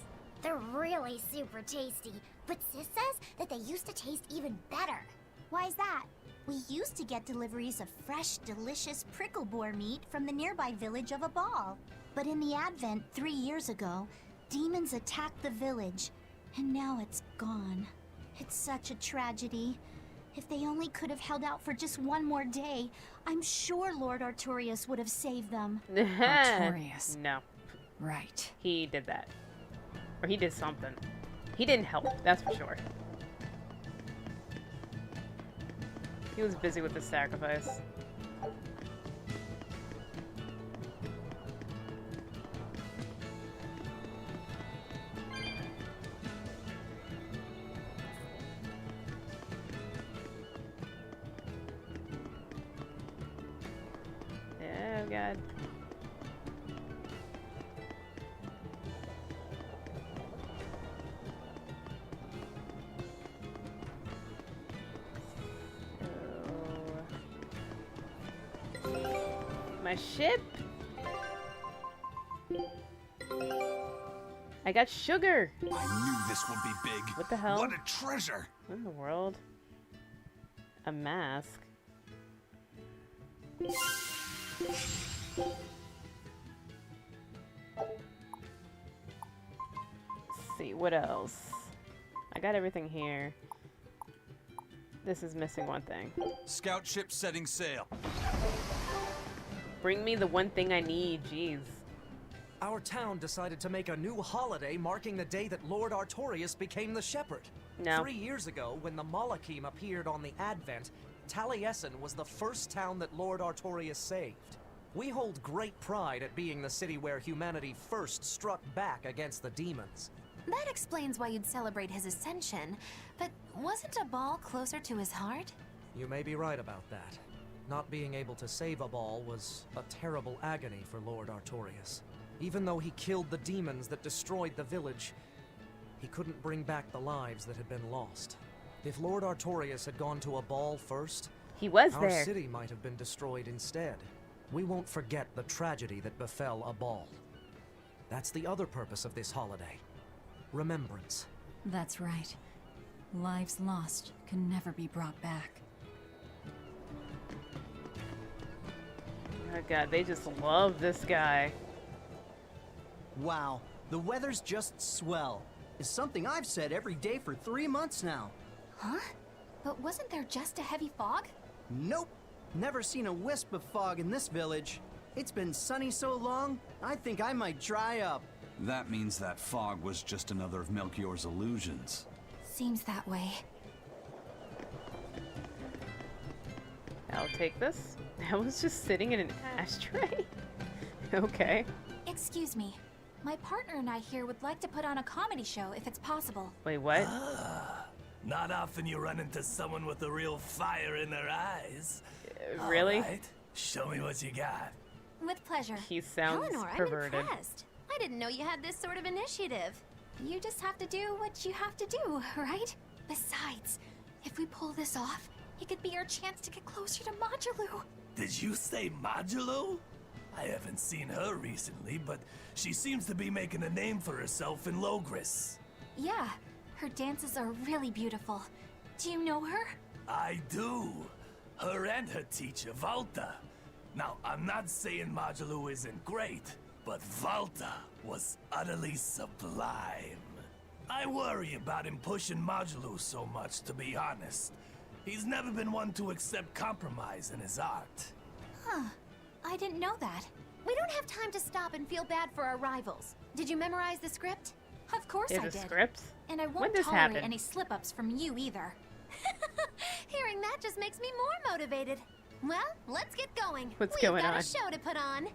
They're really super tasty, but Sis says that they used to taste even better. Why's that? We used to get deliveries of fresh, delicious prickleboar meat from the nearby village of Abal. But in the Advent 3 years ago, demons attacked the village, and now it's gone. It's such a tragedy. If they only could have held out for just one more day, I'm sure Lord Artorius would have saved them. Artorius. No. Right. He did that. Or he did something. He didn't help, that's for sure. He was busy with the sacrifice. Oh god. My ship? I got sugar! I knew this would be big. What the hell? What a treasure! What in the world? A mask? Let's see, what else? I got everything here. This is missing one thing. Scout ship setting sail. Bring me the one thing I need, jeez. Our town decided to make a new holiday marking the day that Lord Artorius became the Shepherd. No. 3 years ago, when the Malachim appeared on the Advent, Taliesin was the first town that Lord Artorius saved. We hold great pride at being the city where humanity first struck back against the demons. That explains why you'd celebrate his ascension, but wasn't a ball closer to his heart? You may be right about that. Not being able to save Abal was a terrible agony for Lord Artorius. Even though he killed the demons that destroyed the village, he couldn't bring back the lives that had been lost. If Lord Artorius had gone to Abal first, he was our there. city might have been destroyed instead. We won't forget the tragedy that befell Abal. That's the other purpose of this holiday. Remembrance. That's right. Lives lost can never be brought back. Oh god, they just love this guy. Wow, the weather's just swell. It's something I've said every day for 3 months now. Huh? But wasn't there just a heavy fog? Nope. Never seen a wisp of fog in this village. It's been sunny so long, I think I might dry up. That means that fog was just another of Melchior's illusions. Seems that way. I'll take this. I was just sitting in an ashtray. Okay. Excuse me. My partner and I here would like to put on a comedy show if it's possible. Wait, what? Not often you run into someone with a real fire in their eyes. Really? All right, show me what you got. With pleasure. He sounds Eleanor, perverted. I'm impressed. I didn't know you had this sort of initiative. You just have to do what you have to do, right? Besides, if we pull this off, it could be our chance to get closer to Modulu. Did you say Modulu? I haven't seen her recently, but she seems to be making a name for herself in Logris. Yeah, her dances are really beautiful. Do you know her? I do. Her and her teacher, Valta. Now, I'm not saying Modulu isn't great, but Valta was utterly sublime. I worry about him pushing Modulo so much, to be honest. He's never been one to accept compromise in his art. Huh. I didn't know that. We don't have time to stop and feel bad for our rivals. Did you memorize the script? Of course I There's did. a script? And I When won't this tolerate happen? any slip-ups from you either. Hearing that just makes me more motivated. Well, let's get going. What's We've going got on? a show to put on.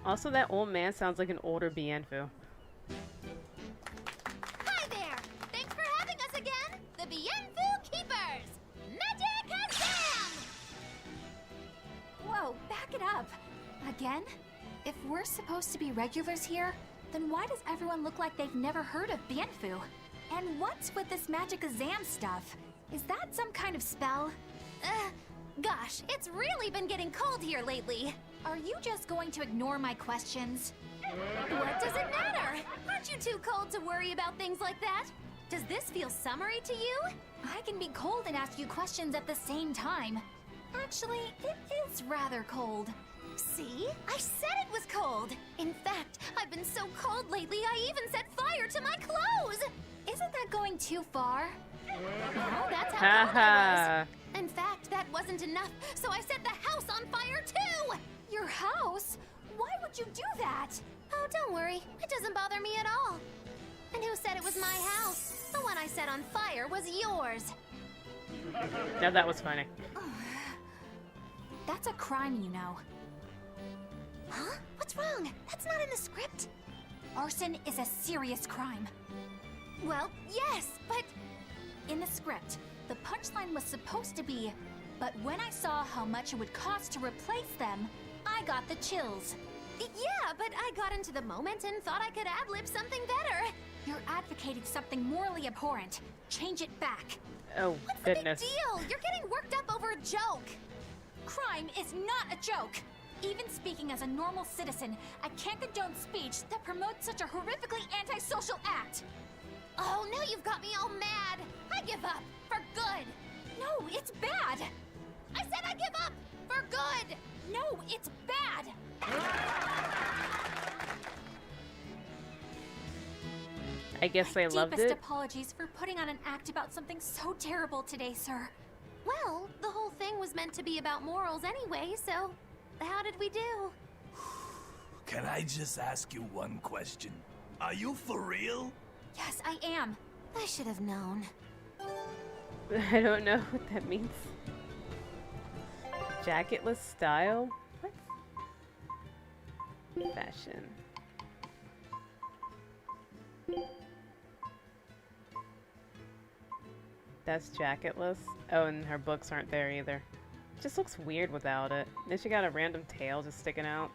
Also, that old man sounds like an older Bienfu. Hi there! Thanks for having us again, the Bienfu Keepers! Magic Kazam! Whoa, back it up. Again? If we're supposed to be regulars here, then why does everyone look like they've never heard of Bienfu? And what's with this magic exam stuff? Is that some kind of spell? Gosh, it's really been getting cold here lately. Are you just going to ignore my questions? What does it matter? Aren't you too cold to worry about things like that? Does this feel summery to you? I can be cold and ask you questions at the same time. Actually, it is rather cold. See? I said it was cold. In fact, I've been so cold lately I even set fire to my clothes. Isn't that going too far? No, that's how cold I was. In fact, that wasn't enough, so I set the house on fire too! Your house? Why would you do that? Oh, don't worry. It doesn't bother me at all. And who said it was my house? The one I set on fire was yours. Now that was funny. That's a crime, you know. Huh? What's wrong? That's not in the script. Arson is a serious crime. Well, yes, but... In the script, the punchline was supposed to be, but when I saw how much it would cost to replace them, I got the chills. Yeah, but I got into the moment and thought I could ad-lib something better. You're advocating something morally abhorrent. Change it back. Oh, What's goodness. the big deal? You're getting worked up over a joke. Crime is not a joke. Even speaking as a normal citizen, I can't condone speech that promotes such a horrifically antisocial act. Oh, now you've got me all mad. I give up. For good. No, it's bad. I said I give up. For good. No, it's bad. I guess they loved Deepest it. apologies for putting on an act about something so terrible today, sir. Well, the whole thing was meant to be about morals anyway, so how did we do? Can I just ask you one question? Are you for real? Yes, I am. I should have known. I don't know what that means. Jacketless style? What? Fashion. That's jacketless. Oh, and her books aren't there either. Just looks weird without it. Then she got a random tail just sticking out.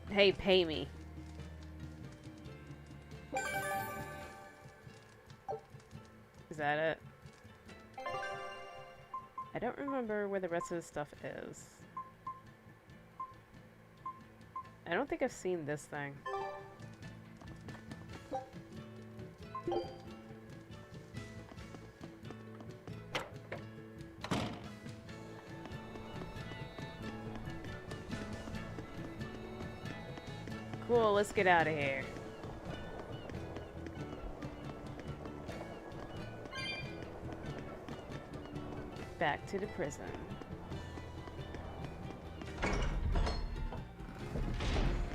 Hey, pay me. Is that it? I don't remember where the rest of the stuff is. I don't think I've seen this thing. Cool, let's get out of here. Back to the prison.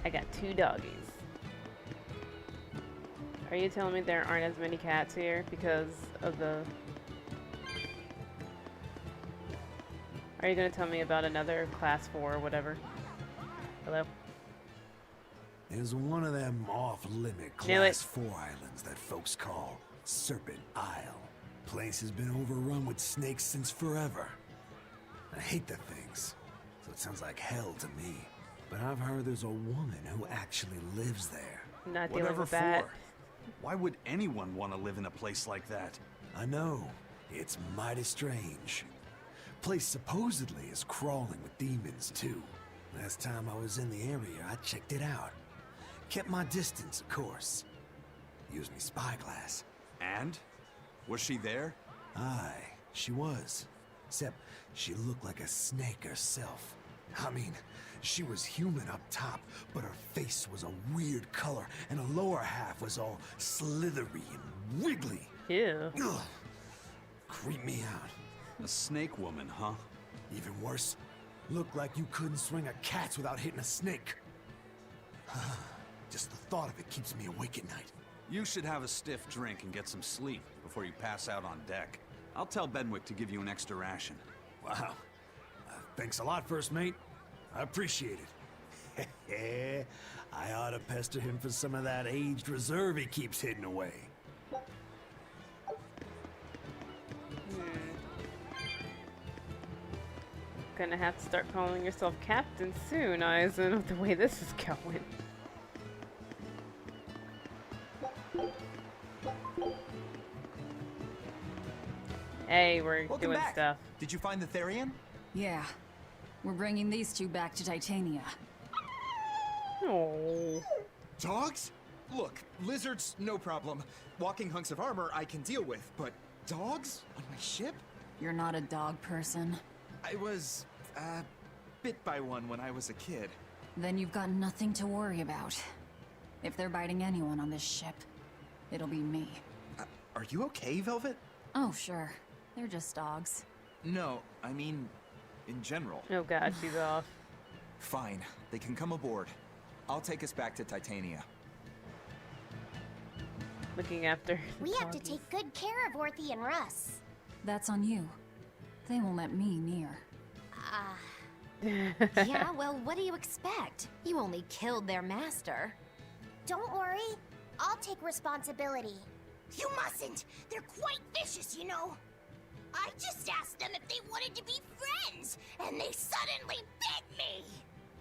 I got 2 doggies. Are you telling me there aren't as many cats here because of the... Are you gonna tell me about another class 4 or whatever? Hello? There's one of them off-limit Knew it. Class 4 islands that folks call Serpent Isle. Place has been overrun with snakes since forever. I hate the things, so it sounds like hell to me. But I've heard there's a woman who actually lives there. Not dealing Whatever with that. for. Why would anyone want to live in a place like that? I know. It's mighty strange. Place supposedly is crawling with demons, too. Last time I was in the area, I checked it out. kept my distance, of course. Used me spyglass. And? Was she there? Aye, she was. Except she looked like a snake herself. I mean, she was human up top, but her face was a weird color, and her lower half was all slithery and wiggly. Ew. Ugh. Creep me out. A snake woman, huh? Even worse, looked like you couldn't swing a cat's without hitting a snake. Just the thought of it keeps me awake at night. You should have a stiff drink and get some sleep before you pass out on deck. I'll tell Benwick to give you an extra ration. Wow. Thanks a lot, First Mate. I appreciate it. I ought to pester him for some of that aged reserve he keeps hidden away. Gonna have to start calling yourself Captain soon, Aizen, with the way this is going. Hey, we're Welcome doing back. stuff. Did you find the Therian? Yeah. We're bringing these two back to Titania. Oh. Dogs? Look, lizards, no problem. Walking hunks of armor I can deal with, but dogs? On my ship? You're not a dog person. I was, bit by one when I was a kid. Then you've got nothing to worry about. If they're biting anyone on this ship, it'll be me. Are you okay, Velvet? Oh, sure. They're just dogs. No, I mean, in general. Oh god, she's off. Fine, they can come aboard. I'll take us back to Titania. Looking after. We have to take good care of Orthy and Russ. That's on you. They won't let me near. Yeah, well, what do you expect? You only killed their master. Don't worry. I'll take responsibility. You mustn't. They're quite vicious, you know. I just asked them if they wanted to be friends, and they suddenly bit me.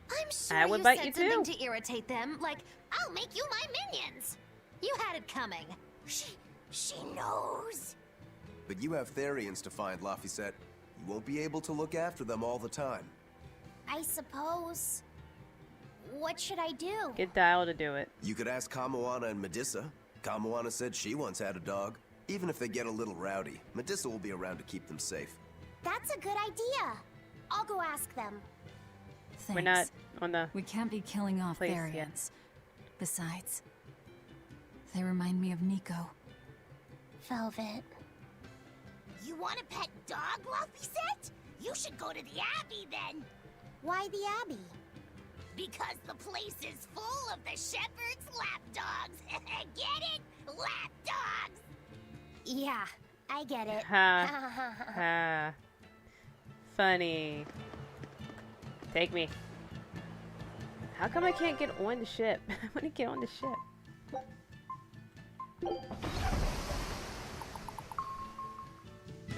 I'm sure I would you bite said you something too. to irritate them, like, I'll make you my minions. you had it coming. She knows. But you have Therians to find, Laphicet. You won't be able to look after them all the time. I suppose. What should I do? Get Dial to do it. You could ask Kamoana and Medissa. Kamoana said she once had a dog. Even if they get a little rowdy, Medissa will be around to keep them safe. That's a good idea. I'll go ask them. Thanks. We're not on the. We can't be killing off place Therians. yet. Besides, they remind me of Nico. Velvet. You want a pet dog, Laphicet? You should go to the Abbey then. Why the Abbey? Because the place is full of the shepherd's lapdogs. Get it? Lapdogs! Yeah, I get it. Ha. Ha. Funny. Take me. How come I can't get on the ship? I want to get on the ship.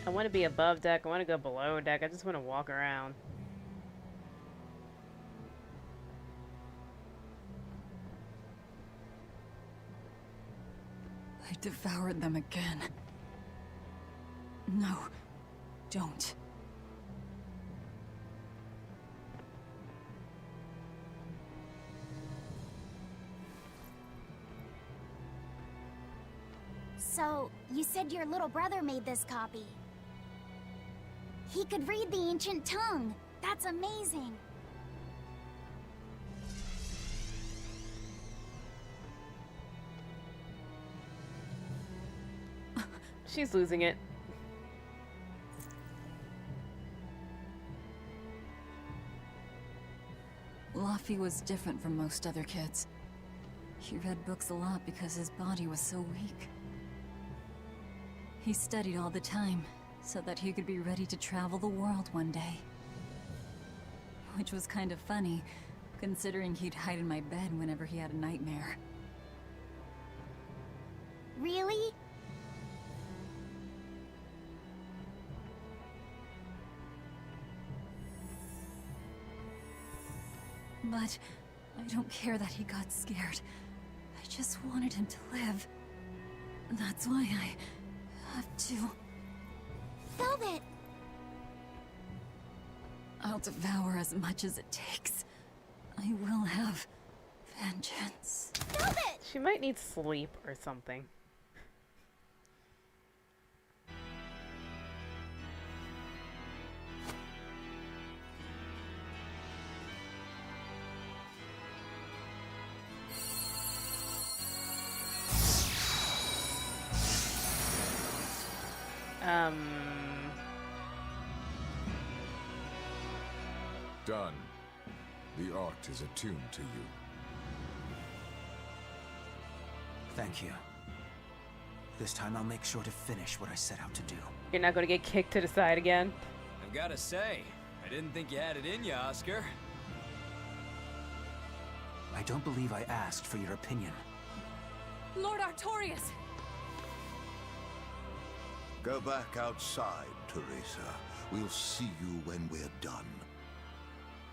I want to be above deck. I want to go below deck. I just want to walk around. I devoured them again. No, don't. So, you said your little brother made this copy. He could read the ancient tongue. That's amazing. She's losing it. Laffy was different from most other kids. He read books a lot because his body was so weak. He studied all the time, so that he could be ready to travel the world one day. Which was kind of funny, considering he'd hide in my bed whenever he had a nightmare. Really? But I don't care that he got scared. I just wanted him to live. That's why I have to... Velvet! I'll devour as much as it takes. I will have Vengeance. Stop it! She might need sleep or something. Done. The art is attuned to you. Thank you. This time I'll make sure to finish what I set out to do. You're not gonna get kicked to the side again. I've gotta say, I didn't think you had it in you, Oscar. I don't believe I asked for your opinion. Lord Artorias! Go back outside, Teresa. We'll see you when we're done.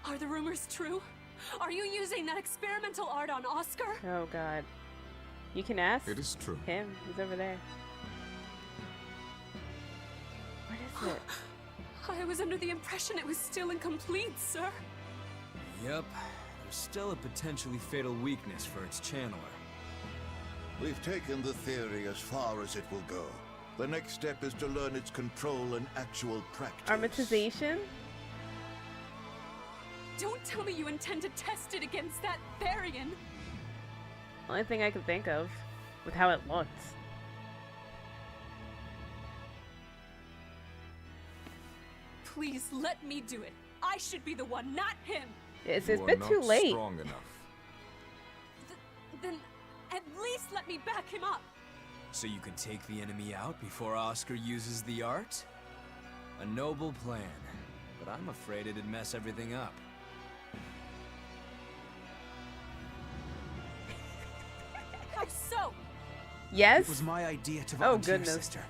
Are the rumors true? Are you using that experimental art on Oscar? Oh god. You can ask It is true. him. He's over there. What is it? I was under the impression it was still incomplete, sir. Yep. There's still a potentially fatal weakness for its channeler. We've taken the theory as far as it will go. The next step is to learn its control and actual practice. Armatization? Don't tell me you intend to test it against that Therian. Only thing I can think of with how it looks. Please let me do it. I should be the one, not him. It's You been are too not late. strong enough. Then at least let me back him up. So you can take the enemy out before Oscar uses the art? A noble plan, but I'm afraid it'd mess everything up. How so? Yes? It was my idea to Oh, volunteer, goodness. sister.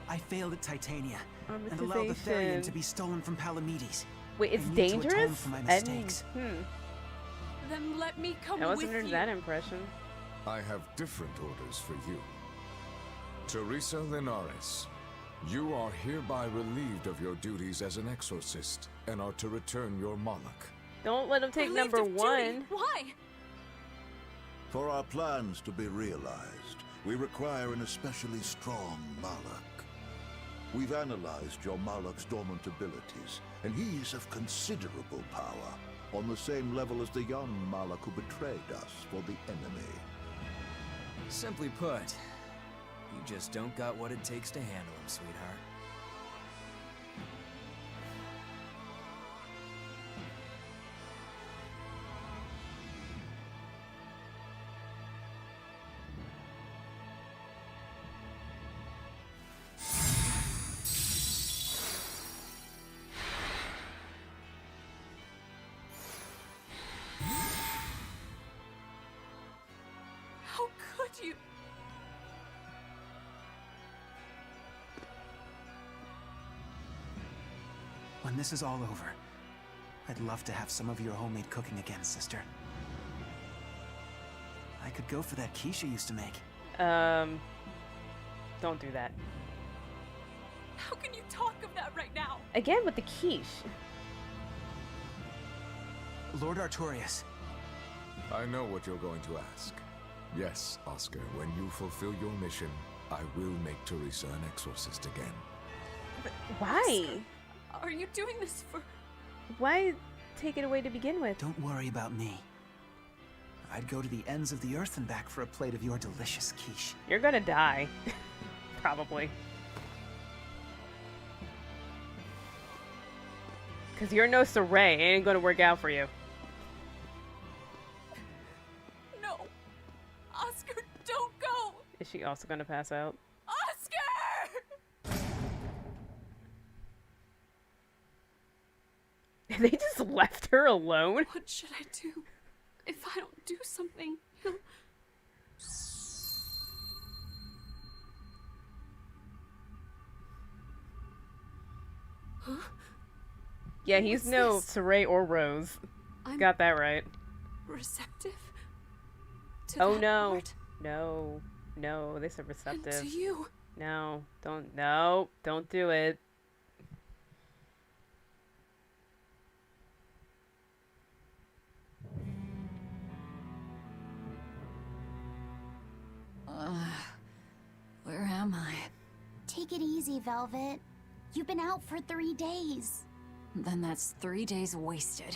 I failed at Titania and allowed the Therian to be stolen from Palamedes. Wait, it's I need to atone dangerous? for my And- mistakes. Then let me come I with wasn't under you. that impression. I have different orders for you. Teresa Linares, you are hereby relieved of your duties as an exorcist and are to return your Moloch. Don't let him take Relieved number of duty. one. Why? For our plans to be realized, we require an especially strong Moloch. We've analyzed your Moloch's dormant abilities, and he's of considerable power, on the same level as the young Moloch who betrayed us for the enemy. Simply put, you just don't got what it takes to handle him, sweetheart. How could you? When this is all over, I'd love to have some of your homemade cooking again, sister. I could go for that quiche you used to make. Don't do that. How can you talk of that right now? Again with the quiche. Lord Artorias. I know what you're going to ask. Yes, Oscar, when you fulfill your mission, I will make Teresa an exorcist again. Why? Are you doing this for... Why take it away to begin with? Don't worry about me. I'd go to the ends of the earth and back for a plate of your delicious quiche. You're gonna die. Probably. Because you're no Saray. It ain't gonna work out for you. No. Oscar, don't go. Is she also gonna pass out? Oscar! They just left her alone? What should I do? If I don't do something, he'll... Huh? Yeah, he's What's no this? Saray or Rose. I'm Got that right. receptive to Oh that no. art No. No, they said and receptive. to you. No, don't do it. Take it easy, Velvet. You've been out for 3 days. Then that's 3 days wasted.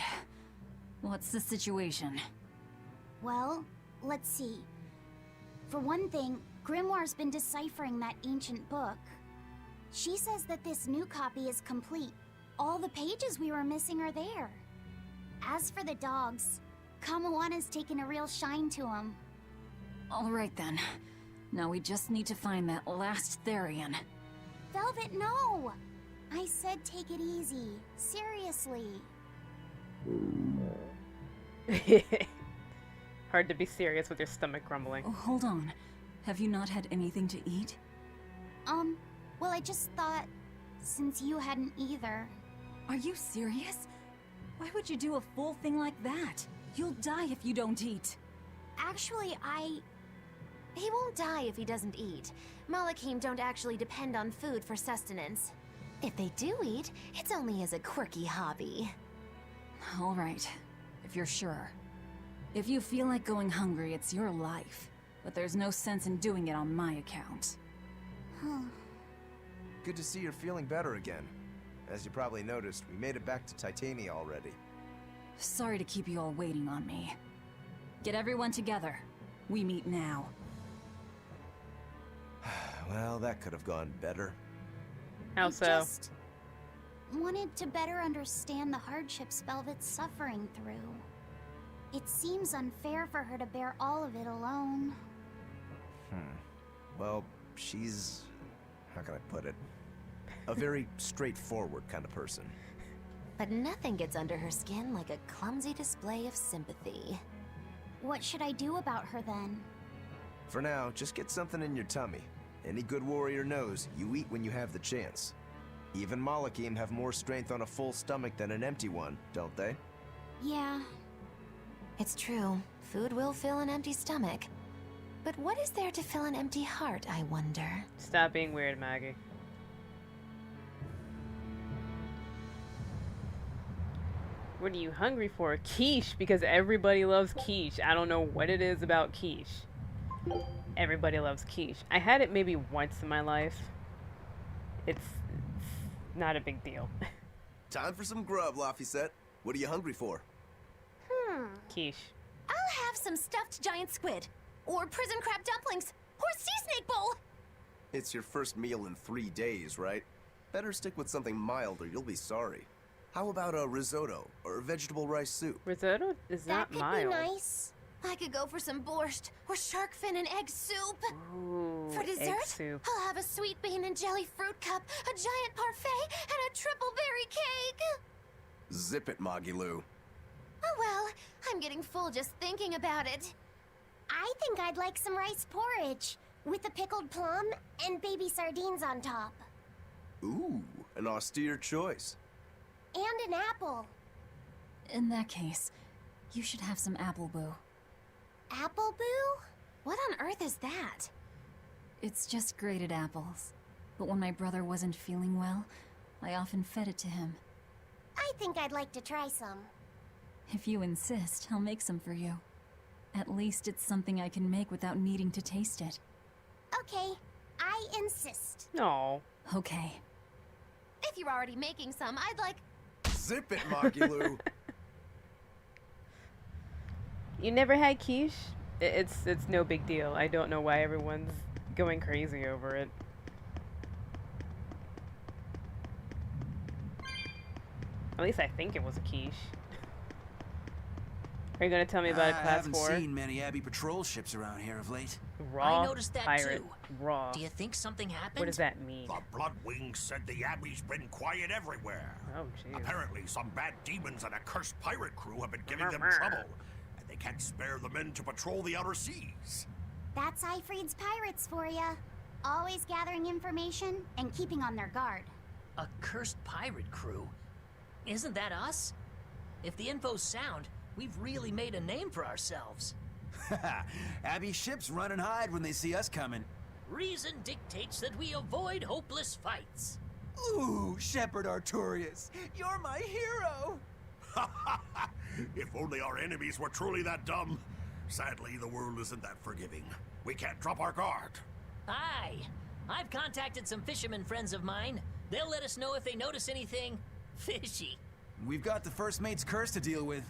What's the situation? Well, let's see. For one thing, Grimoire's been deciphering that ancient book. She says that this new copy is complete. All the pages we were missing are there. As for the dogs, Kamawa's taken a real shine to them. All right then. Now we just need to find that last Therian. Velvet, no! I said take it easy. Seriously. Hard to be serious with your stomach grumbling. Oh, hold on. Have you not had anything to eat? Well, I just thought, since you hadn't either. Are you serious? Why would you do a full thing like that? You'll die if you don't eat. Actually, He won't die if he doesn't eat. Malakim don't actually depend on food for sustenance. If they do eat, it's only as a quirky hobby. All right, if you're sure. If you feel like going hungry, it's your life. But there's no sense in doing it on my account. Good to see you're feeling better again. As you probably noticed, we made it back to Titania already. Sorry to keep you all waiting on me. Get everyone together. We meet now. Well, that could have gone better. How so? I just wanted to better understand the hardships Velvet's suffering through. It seems unfair for her to bear all of it alone. Well, she's... how can I put it? A very straightforward kind of person. But nothing gets under her skin like a clumsy display of sympathy. What should I do about her then? For now, just get something in your tummy. Any good warrior knows you eat when you have the chance. Even Malakim have more strength on a full stomach than an empty one, don't they? Yeah. It's true. Food will fill an empty stomach. But what is there to fill an empty heart, I wonder? Stop being weird, Maggie. What are you hungry for? Quiche, because everybody loves quiche. I don't know what it is about quiche. Everybody loves quiche. I had it maybe once in my life. It's not a big deal. Time for some grub, Laphicet. What are you hungry for? Quiche. I'll have some stuffed giant squid. Or prison crab dumplings. Or sea snake bowl. It's your first meal in 3 days, right? Better stick with something mild or you'll be sorry. How about a risotto or vegetable rice soup? Risotto is not mild. That could be nice. I could go for some borscht or shark fin and egg soup. Ooh, for dessert, egg soup. I'll have a sweet bean and jelly fruit cup, a giant parfait, and a triple berry cake. Zip it, Magilu. Oh well, I'm getting full just thinking about it. I think I'd like some rice porridge with a pickled plum and baby sardines on top. Ooh, an austere choice. And an apple. In that case, you should have some apple boo. Apple boo? What on earth is that? It's just grated apples. But when my brother wasn't feeling well, I often fed it to him. I think I'd like to try some. If you insist, I'll make some for you. At least it's something I can make without needing to taste it. Okay, I insist. No. Okay. If you're already making some, I'd like... Zip it, Magilu. You never had quiche? It's no big deal. I don't know why everyone's going crazy over it. At least I think it was a quiche. Are you gonna tell me about a class 4? I haven't seen many Abbey patrol ships around here of late. Raw I noticed that pirate. too. Raw. Do you think something happened? What does that mean? The Bloodwings said the Abbey's been quiet everywhere. Oh, jeez. Apparently, some bad demons and a cursed pirate crew have been giving them trouble, and they can't spare the men to patrol the outer seas. That's Ifreed's pirates for ya. Always gathering information and keeping on their guard. A cursed pirate crew? Isn't that us? If the info's sound, we've really made a name for ourselves. Abbey ships run and hide when they see us coming. Reason dictates that we avoid hopeless fights. Ooh, Shepherd Arturius, you're my hero! If only our enemies were truly that dumb. Sadly, the world isn't that forgiving. We can't drop our guard. Aye, I've contacted some fishermen friends of mine. They'll let us know if they notice anything fishy. We've got the first mate's curse to deal with.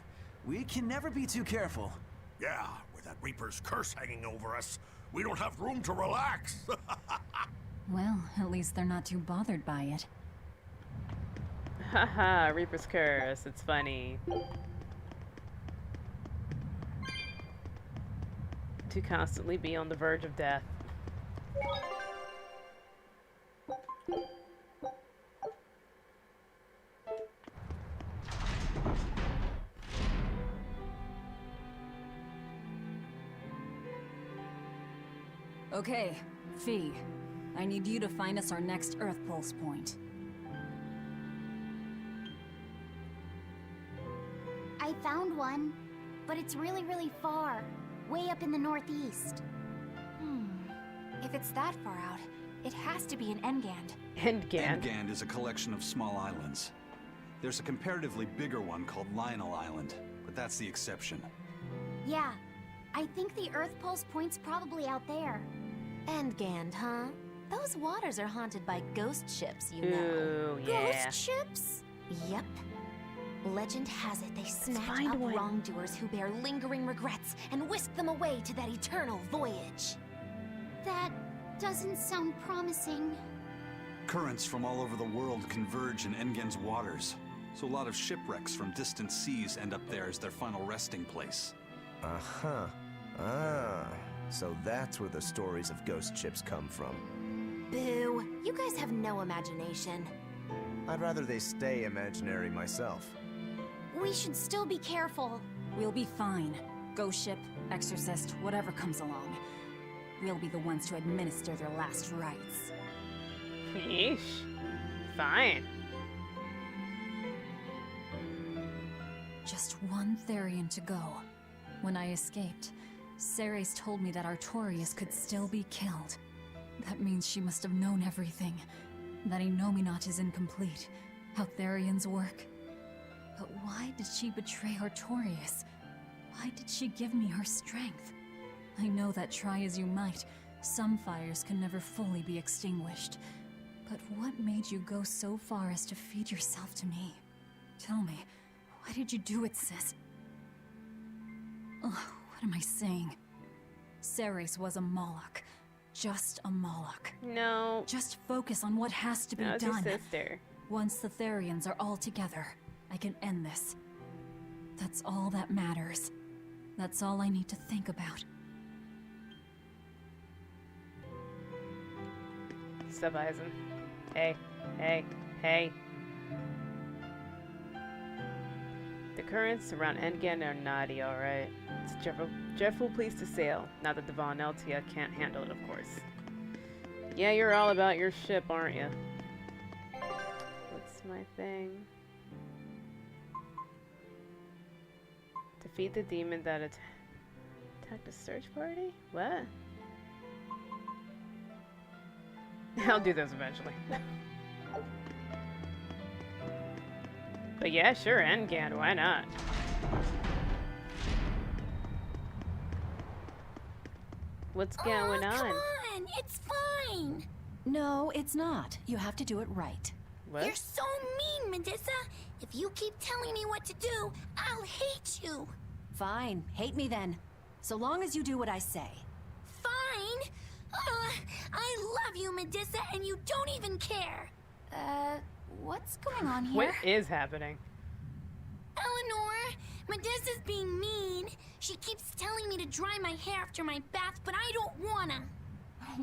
We can never be too careful. Yeah, with that Reaper's curse hanging over us, we don't have room to relax. Well, at least they're not too bothered by it. Haha, Reaper's Curse. It's funny. To constantly be on the verge of death. Okay, Fee. I need you to find us our next Earth Pulse point. I found one, but it's really, really far. Way up in the northeast. If it's that far out, it has to be an Engand. Engand? Engand is a collection of small islands. There's a comparatively bigger one called Lionel Island, but that's the exception. Yeah, I think the Earth Pulse point's probably out there. Engand, huh? Those waters are haunted by ghost ships, you know. Ooh, yeah. Ghost ships? Yep. Legend has it they snatch up wrongdoers who bear lingering regrets and whisk them away to that eternal voyage. That doesn't sound promising. Currents from all over the world converge in Engand's waters, so a lot of shipwrecks from distant seas end up there as their final resting place. Uh-huh. Ah, so that's where the stories of ghost ships come from. Boo! You guys have no imagination. I'd rather they stay imaginary myself. We should still be careful. We'll be fine. Ghost ship, exorcist, whatever comes along. We'll be the ones to administer their last rites. Yeesh. Fine. Just one Therian to go. When I escaped, Ceres told me that Artorias could still be killed. That means she must have known everything. That Enominat is incomplete. How Therians work. But why did she betray Artorias? Why did she give me her strength? I know that try as you might, some fires can never fully be extinguished. But what made you go so far as to feed yourself to me? Tell me, why did you do it, sis? Ugh, what am I saying? Ceres was a Moloch. Just a Moloch. No. Just focus on what has to be No, it's your done. sister. Once the Therians are all together, I can end this. That's all that matters. That's all I need to think about. Stop, Eisen. Hey, hey, hey. The currents around Engand are naughty, alright. It's dreadful place to sail. Not that the Von Eltia can't handle it, of course. Yeah, you're all about your ship, aren't you? What's my thing? Defeat the demon that attacked the search party? What? I'll do those eventually. But yeah, sure, Engand, why not? What's going on? Come on, it's fine. No, it's not. You have to do it right. What? You're so mean, Medusa. If you keep telling me what to do, I'll hate you. Fine, hate me then. So long as you do what I say. Fine. I love you, Medusa, and you don't even care. What's going on here? What is happening? Eleanor, Medusa's being mean. She keeps telling me to dry my hair after my bath, but I don't wanna.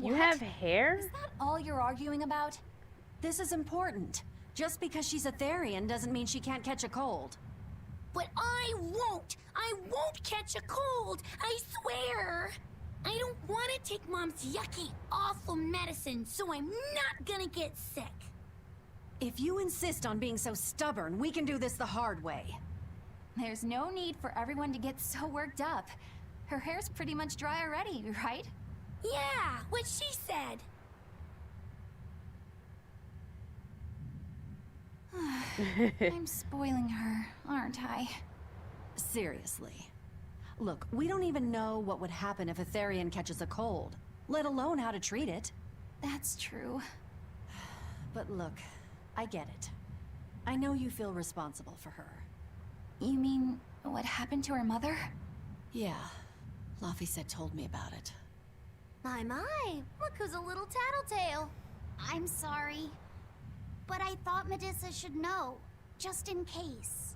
You have hair? Is that all you're arguing about? This is important. Just because she's a Therian doesn't mean she can't catch a cold. But I won't. I won't catch a cold. I swear. I don't want to take Mom's yucky, awful medicine, so I'm not gonna get sick. If you insist on being so stubborn, we can do this the hard way. There's no need for everyone to get so worked up. Her hair's pretty much dry already, right? Yeah, what she said. I'm spoiling her, aren't I? Seriously. Look, we don't even know what would happen if a Therian catches a cold, let alone how to treat it. That's true. But look, I get it. I know you feel responsible for her. You mean what happened to her mother? Yeah, Laphicet told me about it. My, look who's a little tattletale. I'm sorry, but I thought Medusa should know, just in case.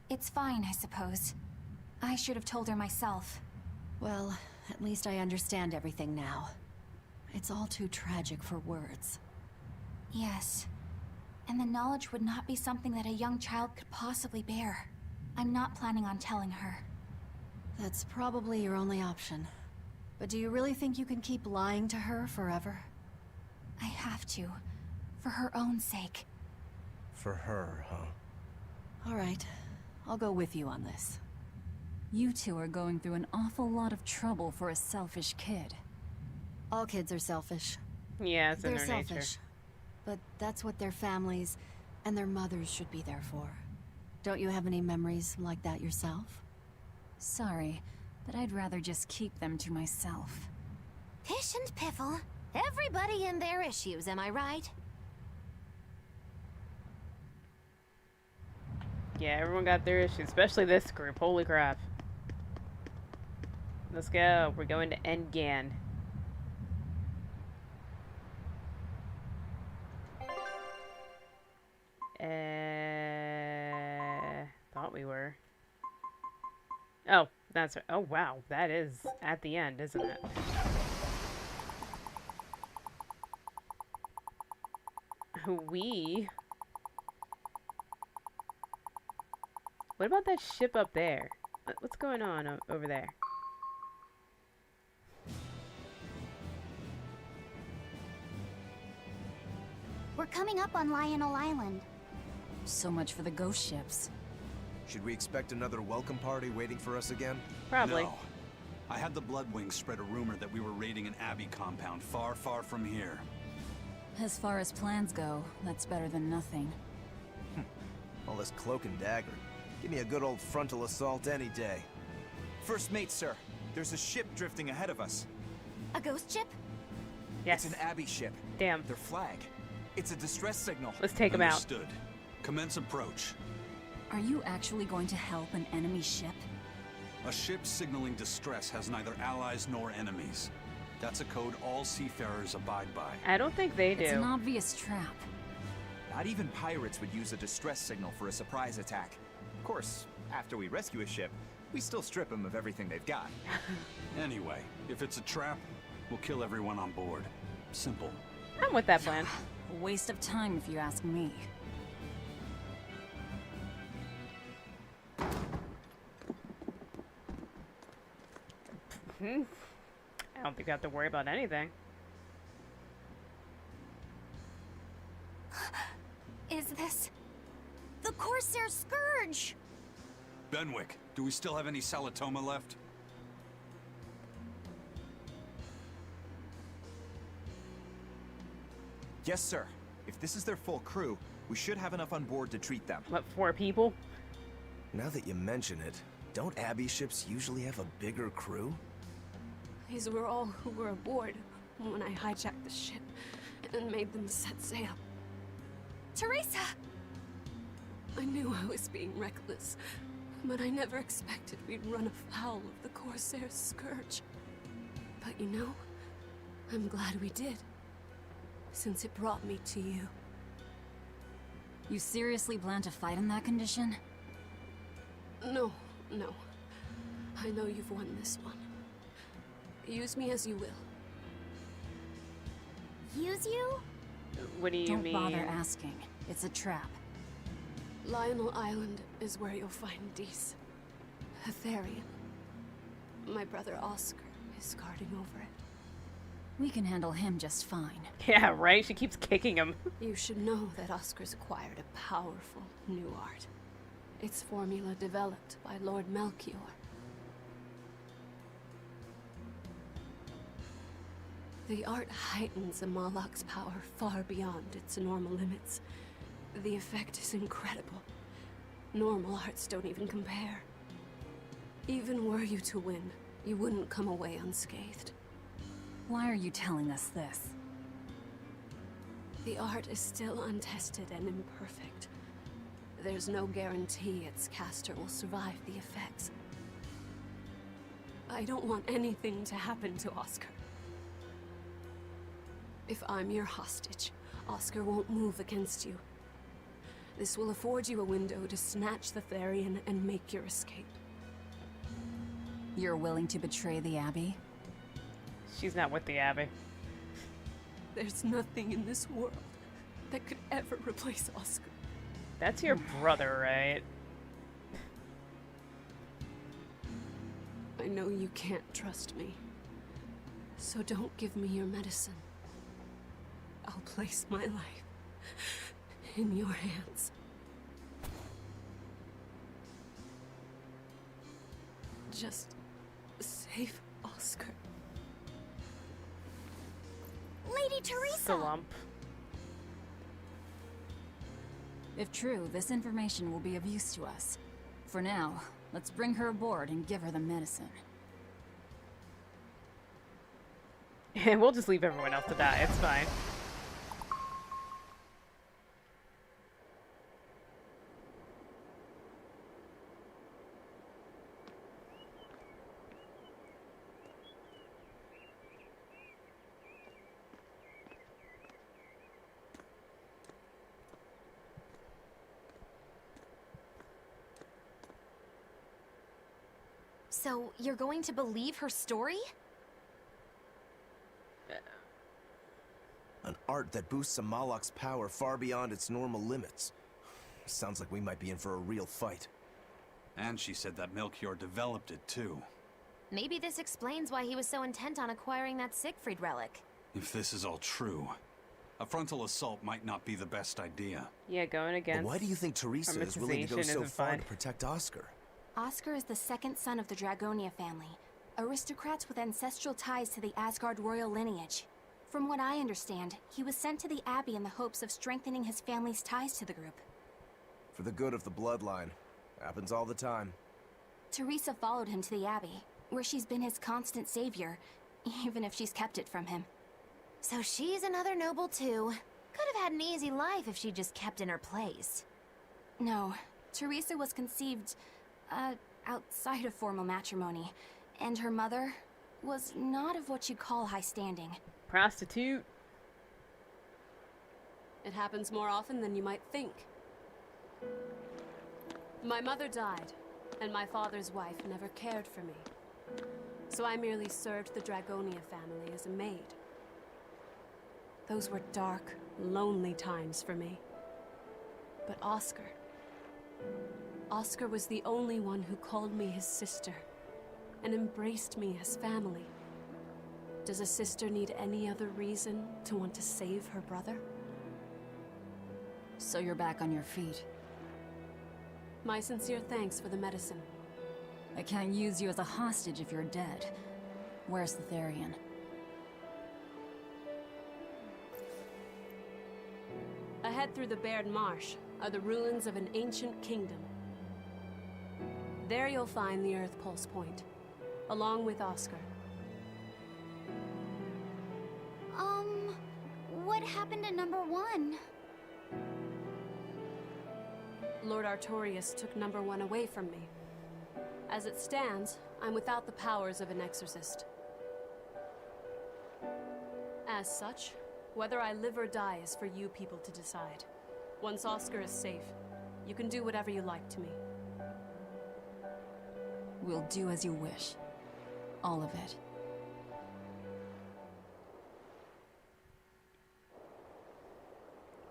It's fine, I suppose. I should have told her myself. Well, at least I understand everything now. It's all too tragic for words. Yes. And the knowledge would not be something that a young child could possibly bear. I'm not planning on telling her. That's probably your only option. But do you really think you can keep lying to her forever? I have to. For her own sake. For her, huh? All right. I'll go with you on this. You two are going through an awful lot of trouble for a selfish kid. All kids are selfish. Yeah, it's in They're their selfish. nature. But that's what their families and their mothers should be there for. Don't you have any memories like that yourself? Sorry, but I'd rather just keep them to myself. Pish and piffle. Everybody and their issues, am I right? Yeah, everyone got their issues, especially this group. Holy crap. Let's go. We're going to Engan. Thought we were. Oh, that's right. Oh, wow. That is at the end, isn't it? What about that ship up there? What's going on over there? We're coming up on Lionel Island. So much for the ghost ships. Should we expect another welcome party waiting for us again? Probably. No. I had the Bloodwings spread a rumor that we were raiding an Abbey compound far, far from here. As far as plans go, that's better than nothing. All this cloak and dagger. Give me a good old frontal assault any day. First mate, sir. There's a ship drifting ahead of us. A ghost ship? Yes. It's an Abbey ship. Damn. Their flag. It's a distress signal. Let's take them out. Understood. Commence approach. Are you actually going to help an enemy ship? A ship signaling distress has neither allies nor enemies. That's a code all seafarers abide by. I don't think they do. It's an obvious trap. Not even pirates would use a distress signal for a surprise attack. Of course, after we rescue a ship, we still strip them of everything they've got. Anyway, if it's a trap, we'll kill everyone on board. Simple. I'm with that plan. A waste of time if you ask me. I don't think I have to worry about anything. Is this... The Corsair Scourge! Benwick, do we still have any Salatoma left? Yes, sir. If this is their full crew, we should have enough on board to treat them. What, 4 people? Now that you mention it, don't Abbey ships usually have a bigger crew? These were all who were aboard when I hijacked the ship and made them set sail. Teresa! I knew I was being reckless, but I never expected we'd run afoul of the Corsair's scourge. But you know, I'm glad we did, since it brought me to you. You seriously plan to fight in that condition? No. I know you've won this one. Use me as you will. Use you? What do you mean? Don't bother asking. It's a trap. Lionel Island is where you'll find Dees. Aetherian. My brother Oscar is guarding over it. We can handle him just fine. Yeah, right? She keeps kicking him. You should know that Oscar's acquired a powerful new art. Its formula developed by Lord Melchior. The art heightens a Malak's power far beyond its normal limits. The effect is incredible. Normal arts don't even compare. Even were you to win, you wouldn't come away unscathed. Why are you telling us this? The art is still untested and imperfect. There's no guarantee its caster will survive the effects. I don't want anything to happen to Oscar. If I'm your hostage, Oscar won't move against you. This will afford you a window to snatch the Therian and make your escape. You're willing to betray the Abbey? She's not with the Abbey. There's nothing in this world that could ever replace Oscar. That's your brother, right? I know you can't trust me, so don't give me your medicine. I'll place my life in your hands. Just save Oscar. Lady Teresa! Slump. If true, this information will be of use to us. For now, let's bring her aboard and give her the medicine. And we'll just leave everyone else to die, it's fine. So, you're going to believe her story? An art that boosts a Malak's power far beyond its normal limits. Sounds like we might be in for a real fight. And she said that Melchior developed it, too. Maybe this explains why he was so intent on acquiring that Siegfried relic. If this is all true, a frontal assault might not be the best idea. Yeah, going against. But why do you think Teresa is willing to go so far to protect Oscar? Oscar is the second son of the Dragonia family, aristocrats with ancestral ties to the Asgard royal lineage. From what I understand, he was sent to the Abbey in the hopes of strengthening his family's ties to the group. For the good of the bloodline. Happens all the time. Teresa followed him to the Abbey, where she's been his constant savior, even if she's kept it from him. So she's another noble too. Could have had an easy life if she just kept in her place. No, Teresa was conceived, outside of formal matrimony, and her mother was not of what you'd call high standing. Prostitute. It happens more often than you might think. My mother died, and my father's wife never cared for me. So I merely served the Dragonia family as a maid. Those were dark, lonely times for me. But Oscar was the only one who called me his sister and embraced me as family. Does a sister need any other reason to want to save her brother? So you're back on your feet. My sincere thanks for the medicine. I can't use you as a hostage if you're dead. Where's the Therian? Ahead through the Baird Marsh are the ruins of an ancient kingdom. There you'll find the Earth Pulse Point, along with Oscar. What happened to number 1? Lord Artorius took number 1 away from me. As it stands, I'm without the powers of an exorcist. As such, whether I live or die is for you people to decide. Once Oscar is safe, you can do whatever you like to me. We'll do as you wish. All of it.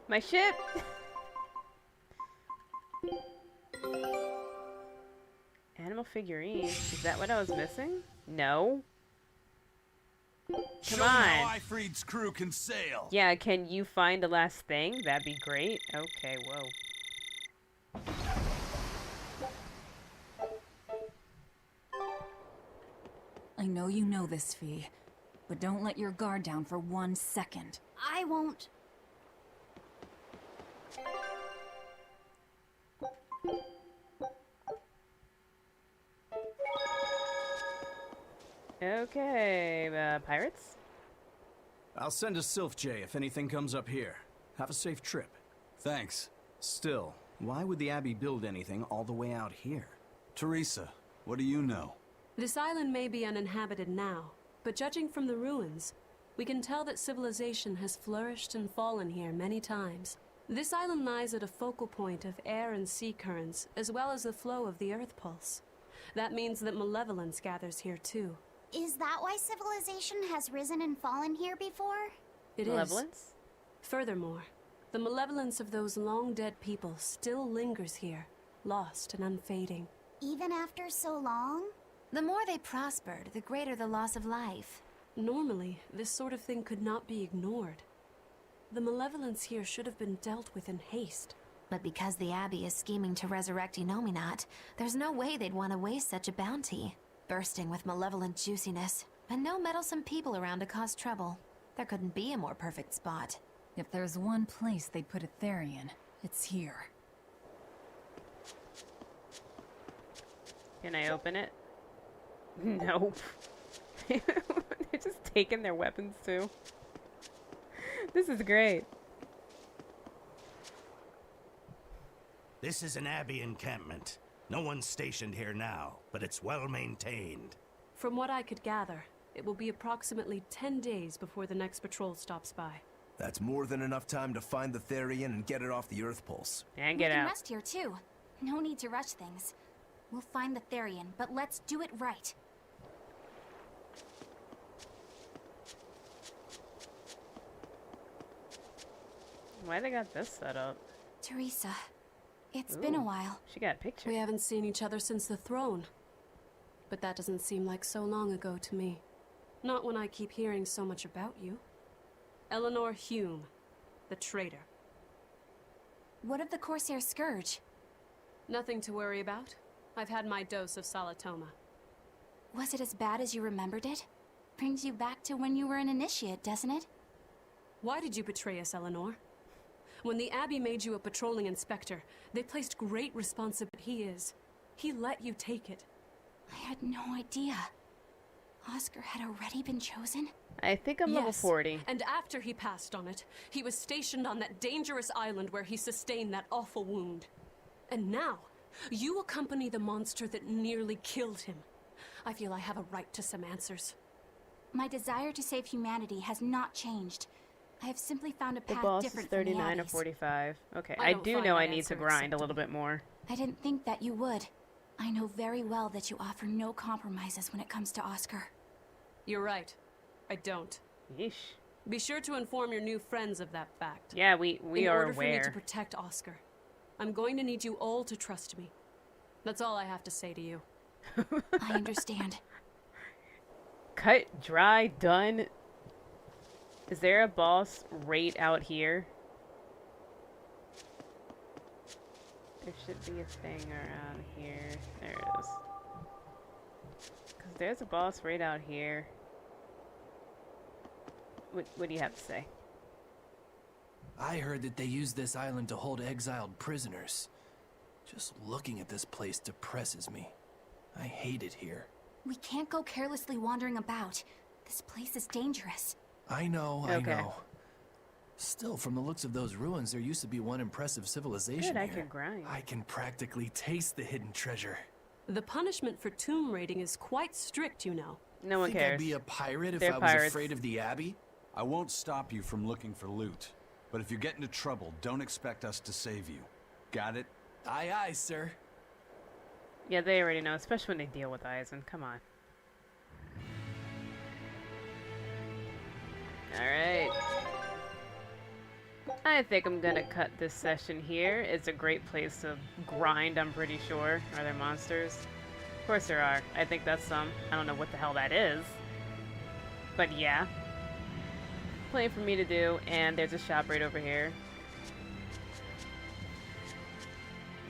My ship! Animal figurine. Is that what I was missing? No. Come on. How Ifrid's crew can sail. Yeah, can you find the last thing? That'd be great. Okay, whoa. I know you know this, Fee, but don't let your guard down for 1 second. I won't. Okay, pirates? I'll send a Sylph J if anything comes up here. Have a safe trip. Thanks. Still, why would the Abbey build anything all the way out here? Teresa, what do you know? This island may be uninhabited now, but judging from the ruins, we can tell that civilization has flourished and fallen here many times. This island lies at a focal point of air and sea currents, as well as the flow of the Earth pulse. That means that malevolence gathers here too. Is that why civilization has risen and fallen here before? It Malevolence? is. Furthermore, the malevolence of those long-dead people still lingers here, lost and unfading. Even after so long? The more they prospered, the greater the loss of life. Normally, this sort of thing could not be ignored. The malevolence here should have been dealt with in haste. But because the Abbey is scheming to resurrect Enominat, there's no way they'd want to waste such a bounty. Bursting with malevolent juiciness, and no meddlesome people around to cause trouble. There couldn't be a more perfect spot. If there's one place they'd put a Therian, it's here. Can I open it? Nope. They're just taking their weapons too. This is great. This is an Abbey encampment. No one's stationed here now, but it's well maintained. From what I could gather, it will be approximately 10 days before the next patrol stops by. That's more than enough time to find the Therian and get it off the Earth Pulse. And We get can out. rest here too. No need to rush things. We'll find the Therian, but let's do it right. Why they got this set up? Teresa, it's been a Ooh, while. She got a picture. We haven't seen each other since the throne. But that doesn't seem like so long ago to me. Not when I keep hearing so much about you. Eleanor Hume, the traitor. What of the Corsair Scourge? Nothing to worry about. I've had my dose of Salatoma. Was it as bad as you remembered it? Brings you back to when you were an initiate, doesn't it? Why did you betray us, Eleanor? When the Abbey made you a patrolling inspector, they placed great responsibility. He let you take it. I had no idea. Oscar had already been chosen? I think I'm level 40. And after he passed on it, he was stationed on that dangerous island where he sustained that awful wound. And now, you accompany the monster that nearly killed him. I feel I have a right to some answers. My desire to save humanity has not changed. I have simply found a The path boss is different from the 39 or Abbey's. 45. Okay, I I don't do find know that I need to answer grind a little bit more. I didn't think that you would. I know very well that you offer no compromises when it comes to Oscar. You're right. I don't. Yeesh. Be sure to inform your new friends of that fact. Yeah, we In are order for me to aware. protect Oscar, I'm going to need you all to trust me. That's all I have to say to you. I understand. Cut, dry, done. Is there a boss right out here? There should be a thing around here. There it is. Because there's a boss right out here. What do you have to say? I heard that they use this island to hold exiled prisoners. Just looking at this place depresses me. I hate it here. We can't go carelessly wandering about. This place is dangerous. I know, Okay. I know. Still, from the looks of those ruins, there used to be one impressive civilization Good, I here. can grind. I can practically taste the hidden treasure. The punishment for tomb raiding is quite strict, you know. No one Think cares. I'd be a pirate if They're I was pirates. afraid of the Abbey? I won't stop you from looking for loot. But if you get into trouble, don't expect us to save you. Got it? Aye, aye, sir. Yeah, they already know, especially when they deal with Eisen. Come on. Alright. I think I'm gonna cut this session here. It's a great place to grind, I'm pretty sure. Are there monsters? Of course there are. I think that's some. I don't know what the hell that is. But yeah. Plenty for me to do, and there's a shop right over here.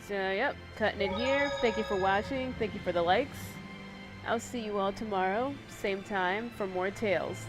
So, yep, cutting it here. Thank you for watching. Thank you for the likes. I'll see you all tomorrow, same time, for more tales.